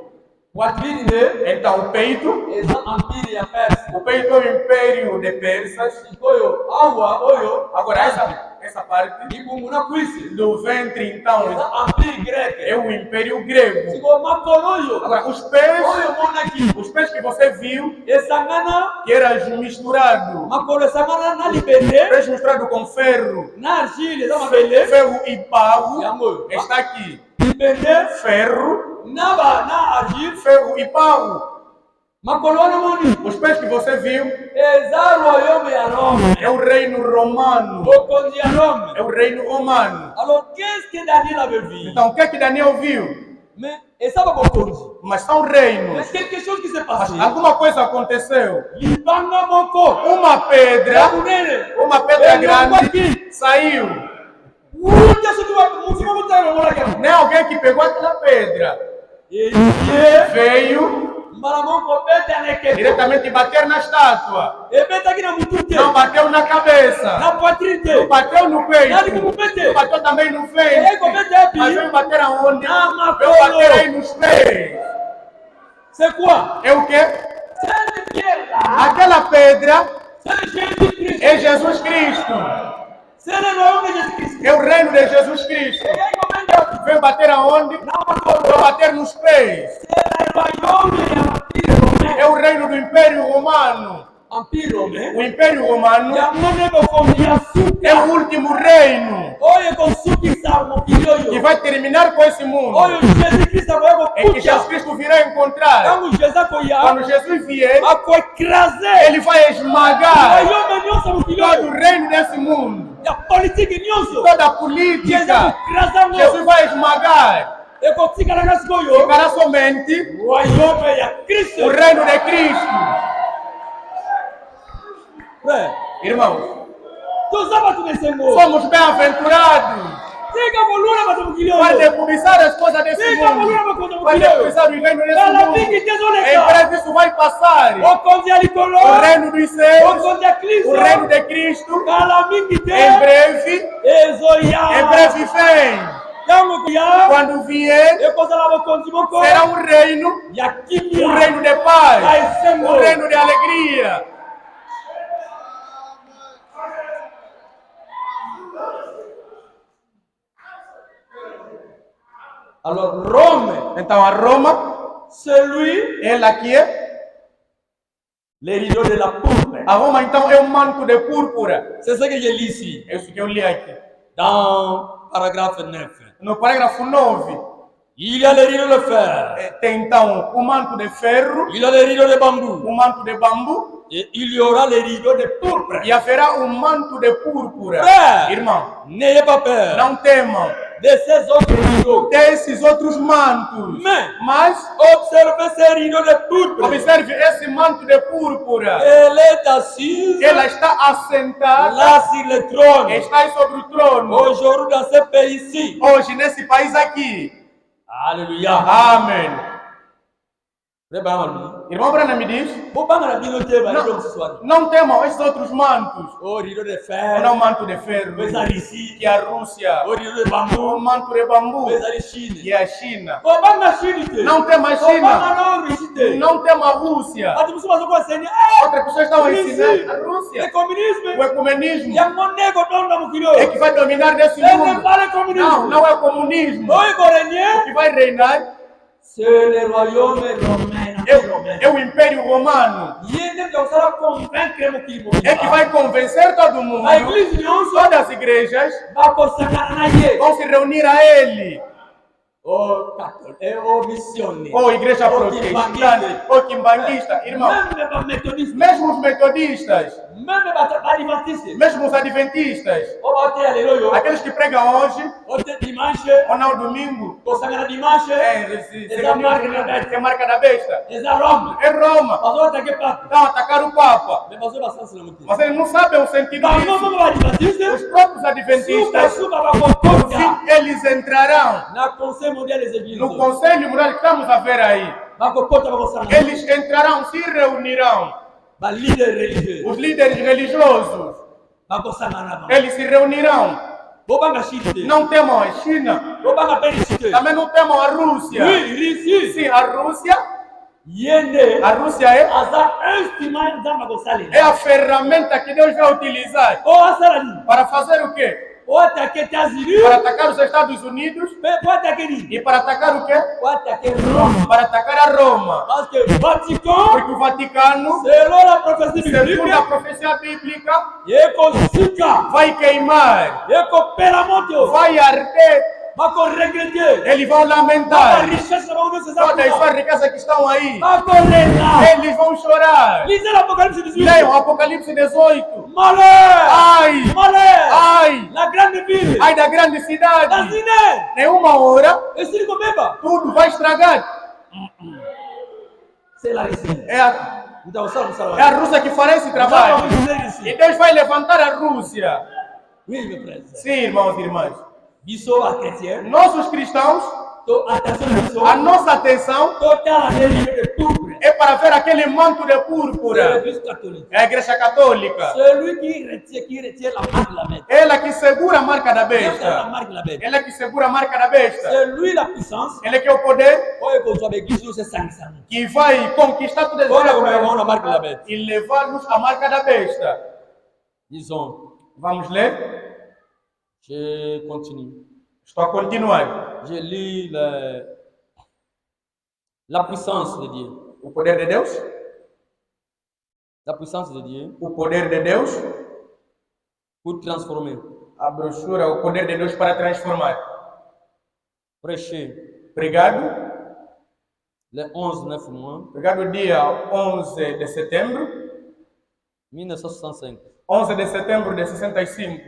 Poitrine de Então, o peito, eza empire ya Perse. o peito é o império de persas. Sikoyo awa oyo. Agora, essa parte Ibungu na kwisi. do ventre, então, Eza empire grec. é o império grego. Siko makoloyo. Agora, os pés que você viu, Esangana que eram misturados, makolo esangana na libende. pés misturado com ferro, Na argile eza mabele. ferro e pau, Yango. está aqui. libende ferro, na argile ferro e pau. makolona moni Os pés que você viu eza royaume ya Rome é o reino romano. bokonzi ya Rome. É o reino romano. Alors qu'est-ce que Daniel avait vu? Então, o que é que Daniel viu? Mais et ça va bokonzi. Mas são reinos. Mais quelque chose qui s'est Mas passé. alguma coisa aconteceu. Libanga moko. Uma pedra grande saiu. Uta so tuwa musima mutaro mola ke. Nem alguém que pegou aquela pedra Et veio Malamoko beta neke. diretamente bater na estátua. E beta kina mutute. Não bateu na cabeça. Na poitrine. Não bateu no peito. Nani kumupete. Não bateu também no E peito. ko beta Mas pi. veio bater aonde? Na Veio makolo. bater aí nos pés. C'est quoi? É o quê? C'est le Pierre là. Aquela pedra C'est le Jésus-Christ. é Jesus Cristo. C'est le royaume de Jésus-Christ. É o reino de Jesus Cristo. E ko beta Veio bater aonde? na makolo. Veio bater nos pés. C'est le royaume ya Empire romain. É o reino do Império Romano. Empire romain. O Império Romano Ya mone bokonzi ya é o suka. último reino Oyo kosukisa mokili que oyo. vai terminar com esse mundo. Oyo Jésus-Christ akoya É que Jesus kokuta. Cristo virá encontrar. Tangu Jésus akoya Quando Jesus vier, akoekraser ele vai esmagar royaume nyonso mokili todo oyo o reino desse mundo. ya politike nyonso. Toda a Jésus política. akoekrasa Jesus ngo vai esmagar. ekotikalaka sikoyo Ficará somente royaume ya Kristo. o reino de Cristo. Frère, Irmãos, toza bato na esengo. somos bem-aventurados. Tika kolula bato mokili Vai oyo. decobiçar as coisas desse Tika mundo. kolula bakonza Vai mokili oyo. decobiçar o reino desse Kala mundo. mingi Em tezoleka. breve isso vai passar. Okonzi ya likolo. O reino dos céus, Okonzi ya Kristo. o reino de Cristo, Kala mingi te. em breve Ezoya. vem. Tango kuya. Quando vier, Ekozala bokonzi moko. será um reino, Ya kimia. um reino de paz, um reino de alegria. Alors Rome, Então a Roma, celui, ela aqui é, les rideaux de la pourpre. a Roma então é um manto de púrpura. C'est ce que je lis ici, É isso que eu li aqui. dans paragraphe 9. No parágrafo 9, Il y a les rideaux de fer, tem então o manto de ferro, il y a les rideaux de bambou, o manto de bambu, et il y aura les rideaux de pourpre. e haverá um manto de púrpura. Frère, Irmão, n'ayez pas peur não temam de ces autres rideaux, desses outros mantos, mas observez ces rideaux de pourpre. observe esse manto de púrpura. Elle est assise Ela está assentada, là sur le trône. está sobre o trono. Aujourd'hui, dans ce pays-ci. Hoje, nesse país aqui. Alléluia. Amém. Irmão, Irmão Brana me diz, não temam esses outros mantos. o rideau de Não fer, o manto de ferro, o que é a Rússia. rideau de O bambou, manto de bambu, o Chine. que é a China. Não Não tema a China. China. Não tema a Rússia. Outras pessoas estão a ensinar a Rússia. O ecumenismo é que vai dominar nesse mundo. Não é o comunismo. O que vai reinar C'est le royaume romain. é o Império Romano. É que vai convencer todo mundo. Todas as igrejas vão se reunir a ele. Ou igreja protestante, ou quimbanguista, irmão. Mesmo os metodistas, mesmo os adventistas, aqueles que pregam hoje ou não domingo, se marca da besta. É Roma. Estão a atacar o Papa. Mas eles não sabem o sentido disso. Os próprios adventistas, sim, eles entrarão no Conselho Mundial que estamos a ver aí. Eles entrarão, se reunirão. Os líderes religiosos, eles se reunirão. Não temam a China, também não temam a Rússia. Sim, a Rússia é a ferramenta que Deus vai utilizar para fazer o quê? Para atacar os Estados Unidos e para atacar o quê? Para atacar a Roma. Porque o Vaticano, segundo a profecia bíblica, vai queimar, vai arder Eles vão lamentar. Todas as riquezas que estão aí. Eles vão chorar. Leiam Apocalipse 18. Ai! Ai! Ai da grande cidade. Em uma hora, tudo vai estragar. É a Rússia que fará esse trabalho. E Deus vai levantar a Rússia. Sim, irmãos e irmãs. Nossos cristãos, a nossa atenção é para ver aquele manto de púrpura. É a Igreja Católica. Ela que segura a marca da besta. Ela que segura a marca da besta. Ele que é o poder que vai conquistar tudo e levar-nos à marca da besta. Vamos ler? Je continue. Estou a continuar. Je lis la puissance de Dieu. O poder de Deus? La puissance de Dieu O poder de Deus pour transformer. A brochura, o poder de Deus para transformar. Prêcher. Pregado. Le 11-9 mois. Pregado dia 11 de setembro. 1965. 11 de setembro de 65.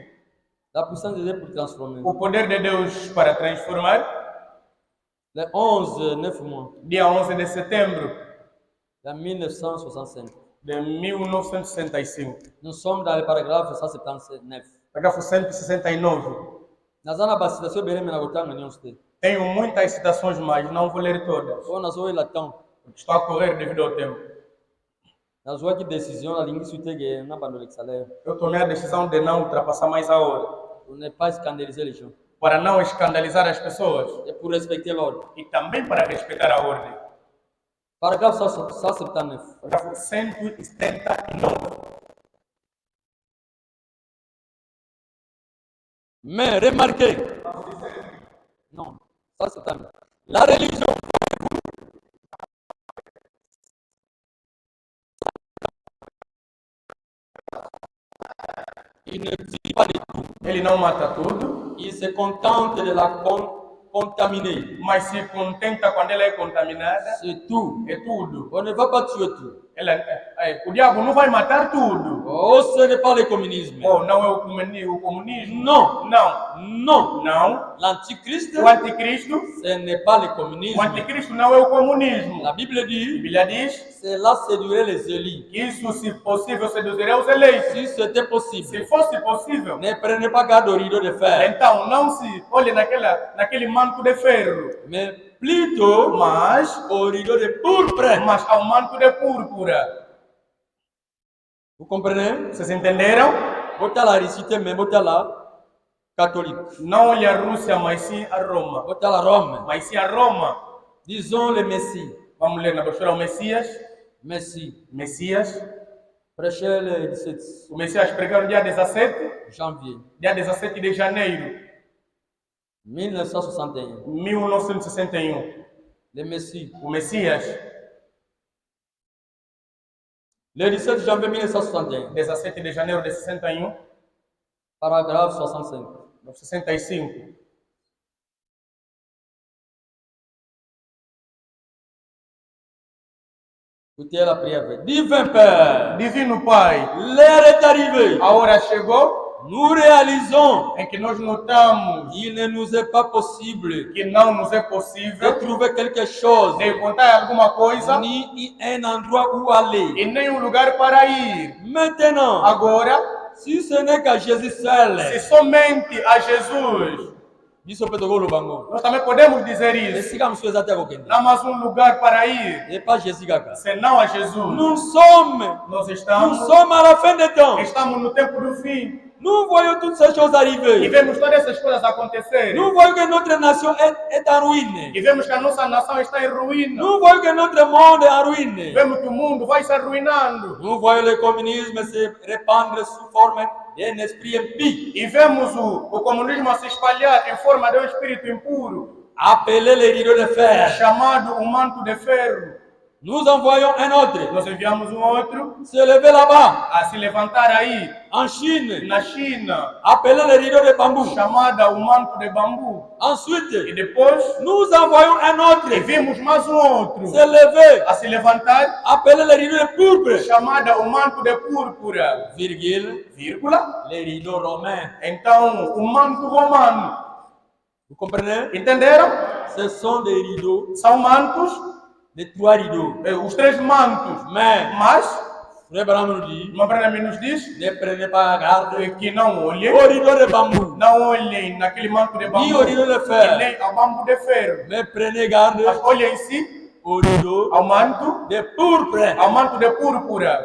La puissance de Dieu pour transformer. O poder de Deus para transformar. Le 11-9 mois. Dia 11 de setembro de 1965. De 1965. Nous sommes dans le paragraphe 179. Parágrafo 169. Tenho muitas citações, mas não vou ler todas. Estou a correr devido ao tempo. Eu tomei a decisão de não ultrapassar mais a hora. Para não escandalizar as pessoas. E também para respeitar a ordem. Parágrafo 179. Parágrafo 179. Mais remarquez. Non, ça c'est un. La religion. Il ne dit pas de tout. Ele não mata tudo. Il se contente de la contaminer. Mas se contenta quando ela é contaminada. C'est tout. É tudo. On ne va pas tuer tout. O diabo não vai matar tudo. Oh, ce n'est pas le communisme. Oh, não é o comunismo. Non. Não. Non. Não. L'anticristo. O anticristo. Ce n'est pas le communisme. O anticristo não é o comunismo. La Bible dit. A Bíblia diz. Cela séduirait les élus. Isso, se possível, seduziria os eleitos. Si c'était possible. Se fosse possível. Ne prenez pas garde au rideau de fer. Então, não se olhe naquele manto de ferro. Mais plutôt, au rideau de pourpre. Mas ao manto de púrpura. Vous comprenez? Vocês entenderam? Bota lá, recite mesmo, bota lá, católico. Não olhe a Rússia, mas sim a Roma. Bota lá, Roma. Mas sim a Roma. Disons le Messie. Vamos ler na brochura o Messias. Messias. Prêcher le 17. O Messias pregou no dia 17. Janvier. Dia 17 de janeiro. 1961. 1961. Le Messie. O Messias. Le 17 janvier 1961. 17 de janeiro de 61. Parágrafo 65. 65. Écoutez la prière. Divin Père. Divino Pai. L'heure est arrivée. A hora chegou. Nous réalisons em que nós notamos qu'il ne nous est pas possible que não nos é possível de trouver quelque chose, de encontrar alguma coisa, ni un endroit où aller, e nem um lugar para ir. Maintenant, agora, si ce n'est qu'à Jésus seul, se somente a Jesus, nós também podemos dizer isso. Não há mais um lugar para ir, senão a Jesus. Nós estamos à la fin des temps. Estamos no tempo do fim. Nous voyons toutes ces choses arriver. E vemos todas essas coisas acontecerem. Nous voyons que notre nation est en ruine. E vemos que a nossa nação está em ruína. Nous voyons que notre monde est en ruine. Vemos que o mundo vai se arruinando. Nous voyons le communisme se répandre sous forme d'un esprit impie. E vemos o comunismo a se espalhar em forma de um espírito impuro. Appelé le rideau de fer. Chamado o manto de ferro. Nous envoyons un autre. Nós enviamos um outro Se lever là-bas. a se levantar aí. En Chine. Na China. Appelé le rideau de bambou. Chamada o manto de bambu. Ensuite. E depois. Nous envoyons un autre. E vimos mais um outro. Se lever. A se levantar. Appelé le rideau de pourpre. Chamada o manto de púrpura. Virgule. Vírgula. Les rideaux romains. Então, o manto romano. Vous comprenez? Entenderam? Ce sont des rideaux. São mantos. Les 3 rideaux. Os 3 mantos. Mas Frère Branham nous dit, nos diz, ne prenez pas garde que não olhem au rideau de bambou, não olhem naquele manto de bambu, ni au rideau de fer, nem ao bambu de ferro, mais prenez garde mas olhem-se au rideau ao manto de pourpre. Ao manto de púrpura.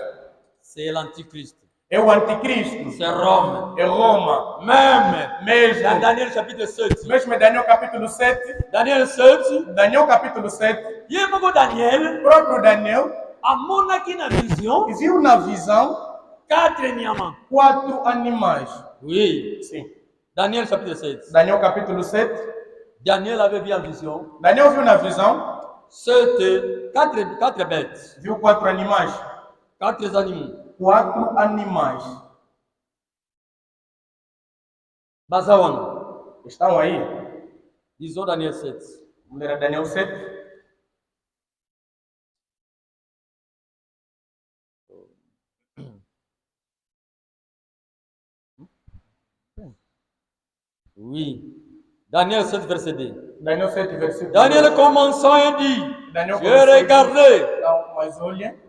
C'est l'antichrist. É o anticristo. C'est Rome. É Roma. Mesmo. Dans Daniel chapitre 7. Mesmo em Daniel capítulo 7. Daniel 7. Daniel capítulo 7. E Daniel. Próprio Daniel. Aqui na visão. Viu na visão. 4 animais. 4 animais. Oui. Sim. Daniel chapitre 7. Daniel capítulo 7. Daniel avait vu en vision. Daniel viu na visão. 4 bêtes. Viu 4 animais. 4 animaux. 4 animais. Bazawana. Estão aí? Disons Daniel 7. Vamos ler Daniel 7. Oui. Daniel 7, verset 2. Daniel 7, verset 2. Daniel commençant et dit, je regardais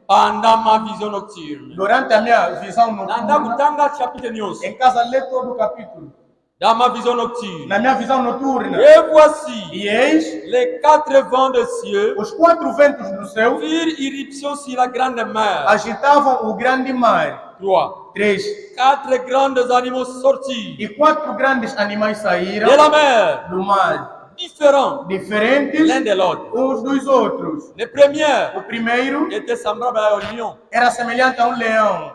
pendant ma vision nocturne. Durante a minha visão noturne. Em casa, lê todo o capítulo. Dans ma vision nocturne. Na minha visão noturna. Et voici, e eis, les 4 vents des cieux, os 4 ventos do céu, firent irruption sur la grande mer. Agitavam o grande mar. 3. 4 grands animaux sortis. E 4 grandes animais saíram de la mer. Do mar. Diferentes l'un de l'autre. Uns dos outros. Le premier, o primeiro, était semblable à un lion. Era semelhante a um leão.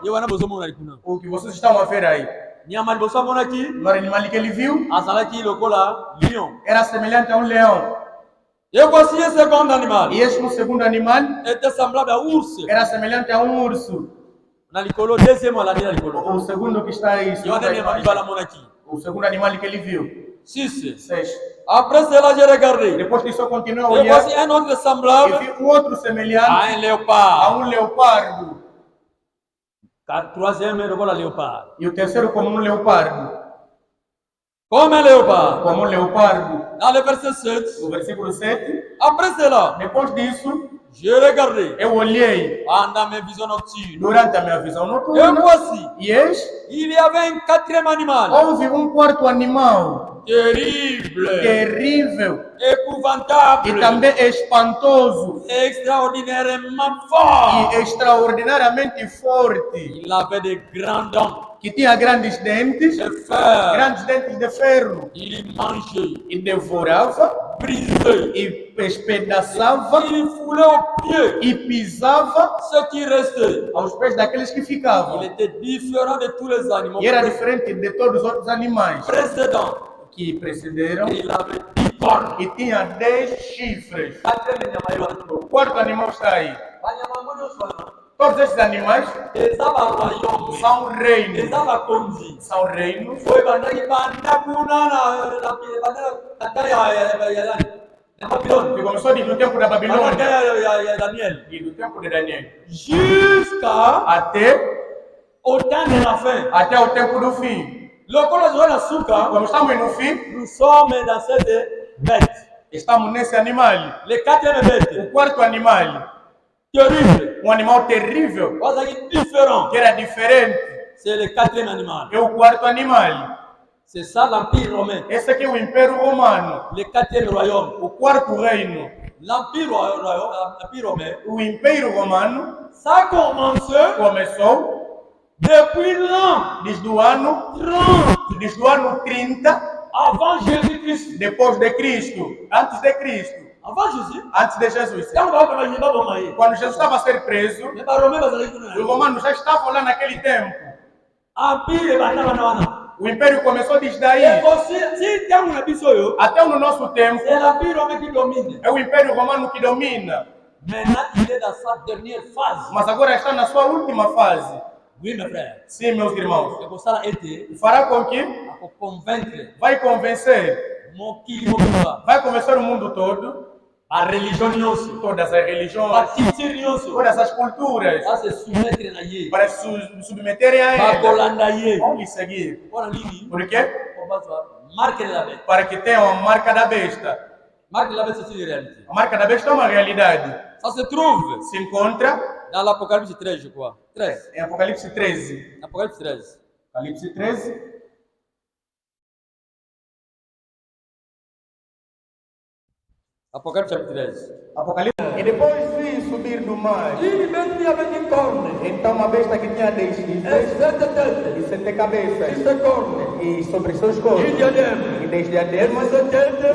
O que vocês estão a ver aí. No animal que ele viu, era semelhante a um leão. Et voici un second animal. E este segundo animal était semblable à un ours. Era semelhante a um urso. O segundo que está aí. O segundo animal que ele viu. 6. 6. Après cela, j'ai regardé. Depois disso, eu continuei a olhar. E voici un autre semblable. E vi outro semelhante a un léopard. A um leopardo. Troisième, léopard. E o terceiro como um leopardo. Comme un léopard. Como um leopardo. Dans le verset 7. No versículo 7. Après cela. Depois disso. Je regardei. Eu olhei. Pendant mes visions nocturnes. Durante a minha visão noturna. Et voici. E eis. Il y avait un 4e animal. Houve quarto animal. Terrible. Terrível. Épouvantable. E também espantoso. Extraordinairement fort. E extraordinariamente forte. Il avait de grands dents. Que tinha grandes dentes. De fer. Grandes dentes de ferro. Il mangeait. E devorava. Brisait. E espedaçava. Il foulait aux pieds. E pisava. Ce qui restait. Aos pés daqueles que ficavam. Il était différent de tous les animaux. E era diferente de todos os outros animais. Précédents. Que precederam. Il avait 10 cornes. E tinha 10 chifres. O quarto animal está aí. Todos esses animais são reinos. São reinos. Que começou desde o tempo da Babilônia. E do tempo de Daniel. Jusqu'à o tempo do fim. Como estamos no fim, nous sommes dans cette bête. Estamos nesse animal. Le 4e bête. O quarto animal. Terrible. Um animal terrível. Différent. Que era diferente. C'est le 4e animal. É o quarto animal. C'est ça l'Empire romain. Esse aqui é o Império Romano. Le 4e royaume. O quarto reino. L'Empire romain. O Império Romano. Ça começou depuis l'an. Desde o ano 30. Desde o ano 30. Avant Jésus-Christ. Depois de Cristo. Antes de Cristo. Avant Jésus? Antes de Jesus. Quando Jesus estava a ser preso, os romanos já estavam lá naquele tempo. O império começou desde aí. Até no nosso tempo, é o Império Romano que domina. Maintenant, il est dans sa dernière phase. Mas agora está na sua última fase. Oui, mes frères. Sim, meus irmãos. C'est pour ça été Fará com que à convaincre vai convencer mon qui va vai convencer o mundo todo, a religion nyonso, todas as religiões, a culture nyonso, todas as culturas, à se soumettre na ye, para se submeterem a ba ele. kolanda ye. Vão lhe seguir. Ora nini? Por quê? Pour bazwa marque la bête. Para que tenham a marca da besta. Marque la bête, c'est une réalité. A marca da besta é uma realidade. Ça se trouve Se encontra dans l'Apocalypse 13, je crois. 13. em Apocalipse 13. Apocalypse 13. Apocalipse 13. Apocalypse chapitre 13. Apocalipse. E depois vi subir do mar. Il bête avec une corne. Então uma besta que tinha 10 chifres e 7 cabeças. E sobre seus corpos. E 10 diademas.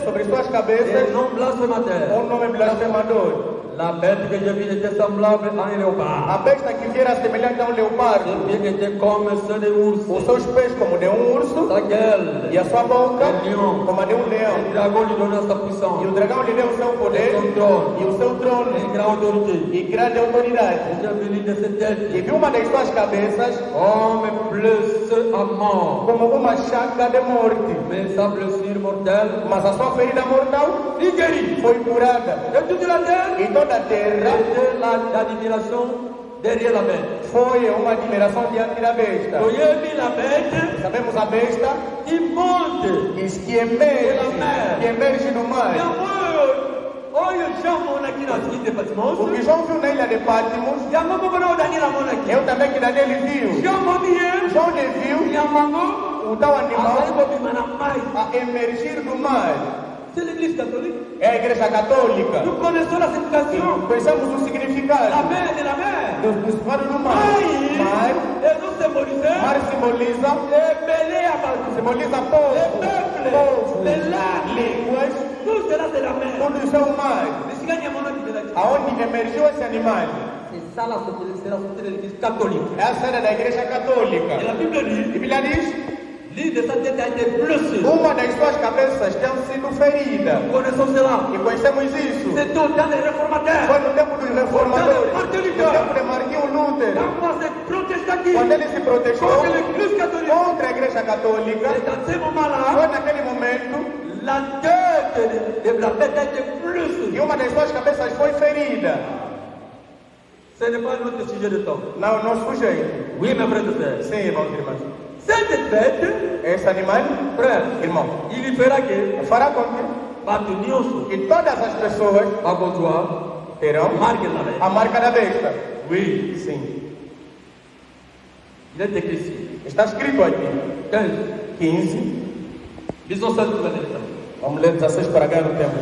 Sobre suas cabeças. Non blasphémateur. Nome blasfemador. La bête que j'ai vue était semblable à un léopard. A besta que viera semelhante a leopardo. Ses pieds étaient comme ceux de ours. Os seus pés como de urso. Sa gueule. E a sua boca lion. como a de leão. Le dragon lui donna sa E puissance. o dragão lhe deu o seu poder. Son trône. E o seu trono. Une grande autorité. E grande autoridade. J'ai venu de ses E têtes viu uma das suas cabeças comme blessée à mort. como uma chaga de morte. Mais sa blessure mortelle Mas a sua ferida mortal fut guérie. foi curada. Et toute la terre E toda a terra était l'admiration derrière la bête. foi uma admiração diante da besta. Voyez bien la bête Sabemos a besta qui monte. que emerge no mar. Olha o chão aqui na seguinte Patmos. O que João viu na ilha de Patmos, E a mamãe para Daniela mona aqui. eu também que Daniel viu. Chão mamãe. João lhe viu E a mamãe. o tal animal mais. a emergir do mar. C'est l'église catholique. É a igreja católica. Nous connaissons la signification. Conhecemos o La significado mer de la mer. do significado do mar. Mar, Et nous symbolisons. mar simboliza, Belé à Batou. simboliza povo, Peuples. Les langues. línguas, Tout cela c'est la mer. tudo isso é o mar. Mais si gagne mon qui de la Aonde emergiu esse animal? c'est ça la société, c'est la société de l'église catholique. Essa era da igreja católica. Et la Bible A dit, Bíblia diz, l'île de sa tête a été blessée. uma das suas cabeças tinha sido ferida. Nous connaissons cela. E conhecemos isso. C'est au temps des réformateurs. Foi no tempo dos reformadores, Martin no Luther. tempo de Martinho Luther, Quand moi c'est protestantisme. quando ele se protestou Contre l'église catholique. contra a igreja católica. Et dans ce moment-là, Foi naquele momento la tête de la bête a été blessée. que uma das suas cabeças foi ferida. Ce n'est pas notre sujet de temps. Não, nosso jeito. Oui, mes frères et sœurs. Sim, irmãos e irmãs. Cette bête, Esse animal, frère, irmão, il lui fera que fará com que Batunioso, todas as pessoas Bagotois, terão marque la bête. a marca da besta. Oui, Sim. il est écrit ici. Está escrito aqui. 15. 15. Lisons ça tout le temps. Vamos ler 16 para ganhar o tempo.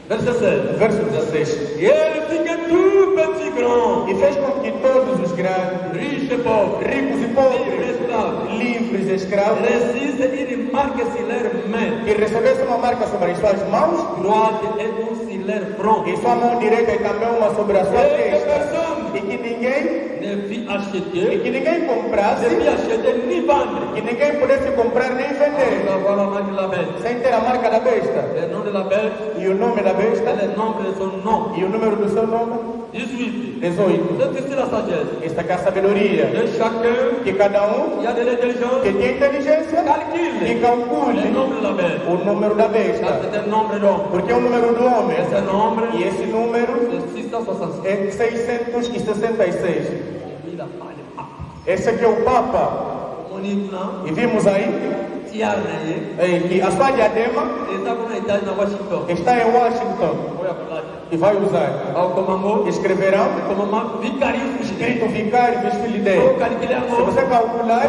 Verset 16. Verso 16. Et elle fit que tout petit grand, E fez com que todos os grandes, riche et pauvre, ricos e libre pobres, esclave, livres e escravos, réussissent une marque sur leurs mains, que recebessem uma marca sobre as suas mãos, droite et une sur leur front. e sua mão direita e também uma sobre a sua Et que testa. personne E que ninguém, ne fit e acheter, que ninguém comprasse, ne fit acheter ni vendre. que ninguém pudesse comprar nem vender, Avoir la marque de la bête. sem ter a marca da besta. Le nom de la bête E o nome da et besta, le nombre de son nom. e o número do seu nome, 18. 18. C'est ici la sagesse. Esta aqui é a sabedoria. Et chacun Que cada qui a de l'intelligence que tem inteligência, que calcule calcule le nombre de la bête. o número da Car besta. c'est un nombre d'hommes. Porque é o número do homem. Et ce nombre, E esse número c'est 666. é 666. Il a pas de pape. Esse aqui é o Papa. Mon là, E vimos aí Tiarne, que a sua diadema et ça qu'on a été dans Washington. está em Washington. Olha para lá. E vai usar. Ao comando, Escreverão como uma vicarismo de escrito vicário dos filhos dele. Deus. Calculei Se você calcular,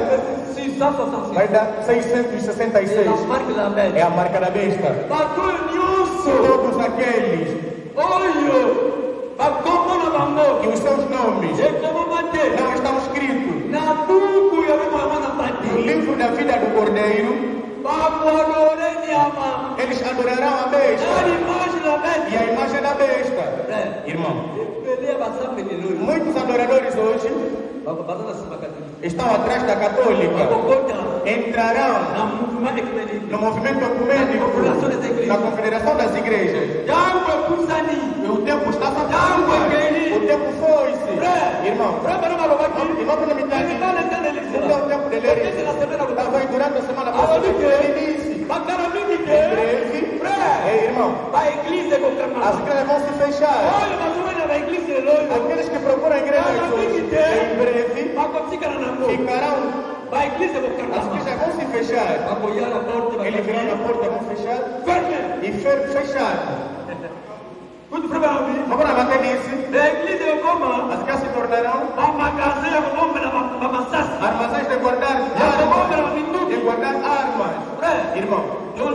666. vai dar C'est 666. la marque de la É bête. a marca da besta. Batonioso. Todos aqueles Olha. Bacomo na bango. que os seus nomes E como bater. não estão escritos Na buco e a mesma na no bate. livro da vida do Cordeiro, Bacoadore ni ama. eles adorarão a besta A imagem da e bête. a imagem da besta. É. Irmão, Ele é bastante pequeno. muitos adoradores hoje Bacoadore na cima católica. estão atrás da católica, Bacoadore entrarão na movimento ecumênico. no movimento ecumênico da Confederação das Igrejas. Jambo kusani. E o tempo está Jambo passando. as igrejas vão se fechar. Olha, mas não é na igreja de longe. Aqueles que procuram a igreja hoje, em breve, ficarão. A igreja As igrejas vão se fechar. apoiar a porta, Eles virão na porta, vão fechar. ferme. E fechar. Muito provavelmente. Como a Mata disse, A igreja é como as casas se tornarão uma casinha com homem na massagem. armazéns de guardar armas. De guardar armas. Irmão, Não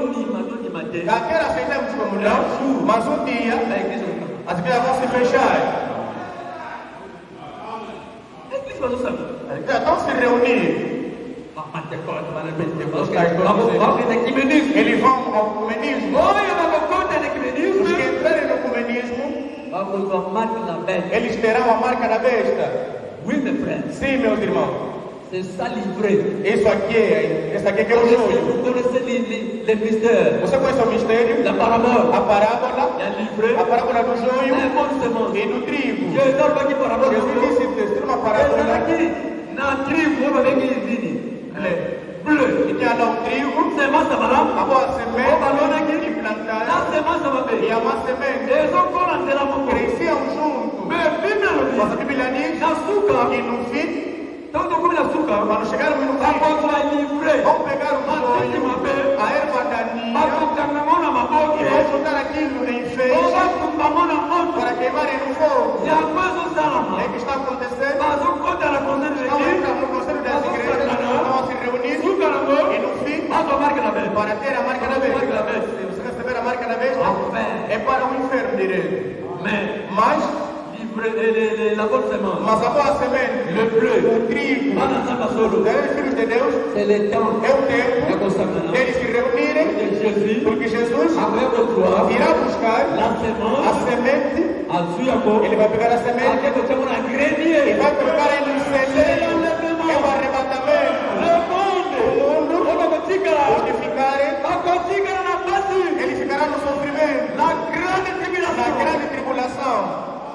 me matei. quer aceitamos como não, mas um dia A igreja as igrejas vão se fechar. não sabe. As igrejas vão se reunir. Eles vão ao comunismo. Os que entrarem no comunismo, eles terão a marca da besta. Oui, mes frères, Sim, meus irmãos. c'est ça livré. Esse aqui que é o joio. Vous connaissez les mystères. Você conhece o mistério? La parabole. A parábola. Il y a livré. A parábola do joio Les bonnes semences. e do trigo. Je donne pas qui parabole. Jesus disse ter uma Essa parábola aqui, na tribo, vai ver que vini. Bleu. que tinha lá o trigo, Semence amarela. a boa O semente balão aqui. e plantar La semence va e ver. a má semente Eles vão colar la mão. cresciam juntos. Mais Bíblia Mas a diz. Bíblia diz Açúcar. que no fim, Então, como açúcar. quando chegarmos no A fim, porta vai livre. vamos pegar o joio, a erva A daninha porta na mão na mão. e vamos juntar aquilo em Ou feixe vai com a mão na mão. para queimarem no fogo. E a coisa salama. É que está acontecendo. Mas o conta na conselho de Estamos aqui. no conselho das igrejas, vamos se reunir Açúcar na mão. e no fim, A tua marca na vez. para ter a marca da besta. Marca da besta. Se você receber a marca da besta, Fé. é para o inferno direito. Mas La bonne semence. a boa semente, Le bleu. o trigo, Pas dans sa solo. os filhos de Deus, C'est le temps. é o tempo La consagrant. deles se reunirem, Jésus. porque Jesus Après recevoir virá buscar la a semence. semente, A sua cor. ele vai pegar a semente Aqui eu chamo na e grenier. vai colocar em um celeiro, é o arrebatamento. Le monde. O mundo, Olha a tigara. os que ficarem, A tigara na face. eles ficarão no sofrimento, La grande na tribulation. grande tribulação,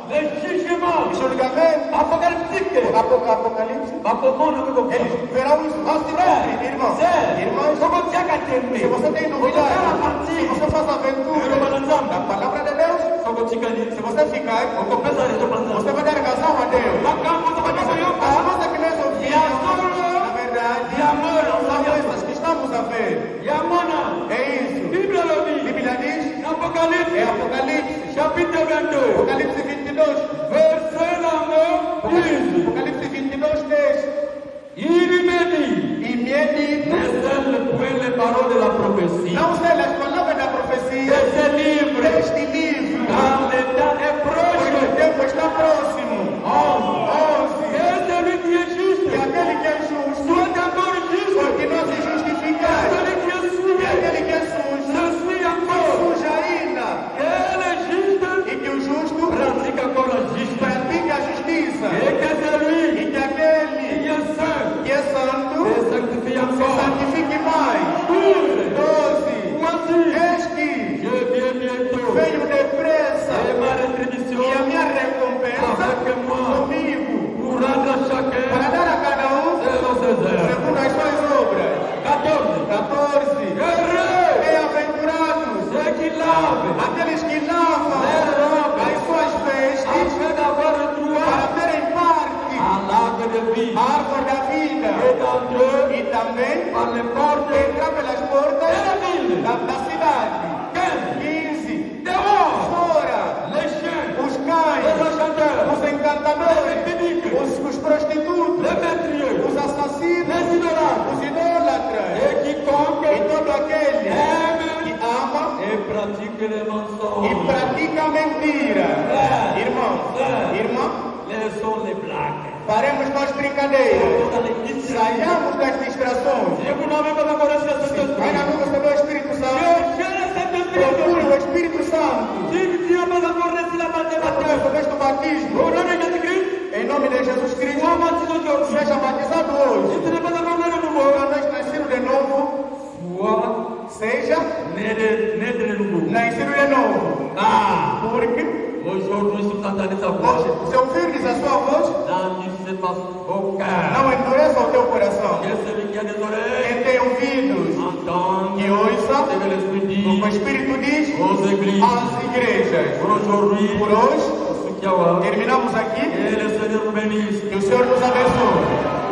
Le jugement. o julgamento, Apocalyptique. Apocalipse. Eles verão isso, vão se cumprir, irmãos. Irmãos, se você tem dúvida, se você faz aventura da palavra de Deus, se você ficar, você vai dar razão a Deus. As coisas que nós ouvimos, na verdade, são essas que estamos a ver. É isso. Bíblia diz, é Apocalipse. Apocalipse 22. Apocalipse 22, 10. E me é dito, não sei as palavras da profecia deste livro, porque o tempo está próximo. 11. E aquele que é justo, porque não se justificar. E aquele que é sujo, suja ainda. E que o justo pratica a justiça. E que aquele que é santo se santifique mais. 12. Eis que venho depressa e a minha recompensa comigo para dar a cada um segundo as suas obras. 14. Bem-aventurados aqueles que lavam as suas vestes para terem parte a árvore da vida e também entrar pelas portas da cidade. 15. Fora os cães, os encantadores, os prostitutos, os assassinos, os idólatras e todo aquele que ama e pratica mentira. Irmão, faremos nós brincadeiras, saiamos das distrações. Ainda não recebeu o Espírito Santo? Procure o Espírito Santo. Recebeste o batismo? Em nome de Jesus Cristo, seja batizado hoje. Quando nós nasceram de novo, seja nascido de novo. Porque entendez sa voix, se ouvirdes a sua voz, n'endurcissez pas vos cœurs. não endureça o teu coração. Que celui qui a des oreilles Quem tem ouvidos, entende que ouça ce que l'Esprit o que dit o Espírito diz aux églises. às igrejas. Pour aujourd'hui, Por hoje, pour ce qu'il y a, terminamos aqui. que le Seigneur nous bénisse. Que o Senhor nos abençoe.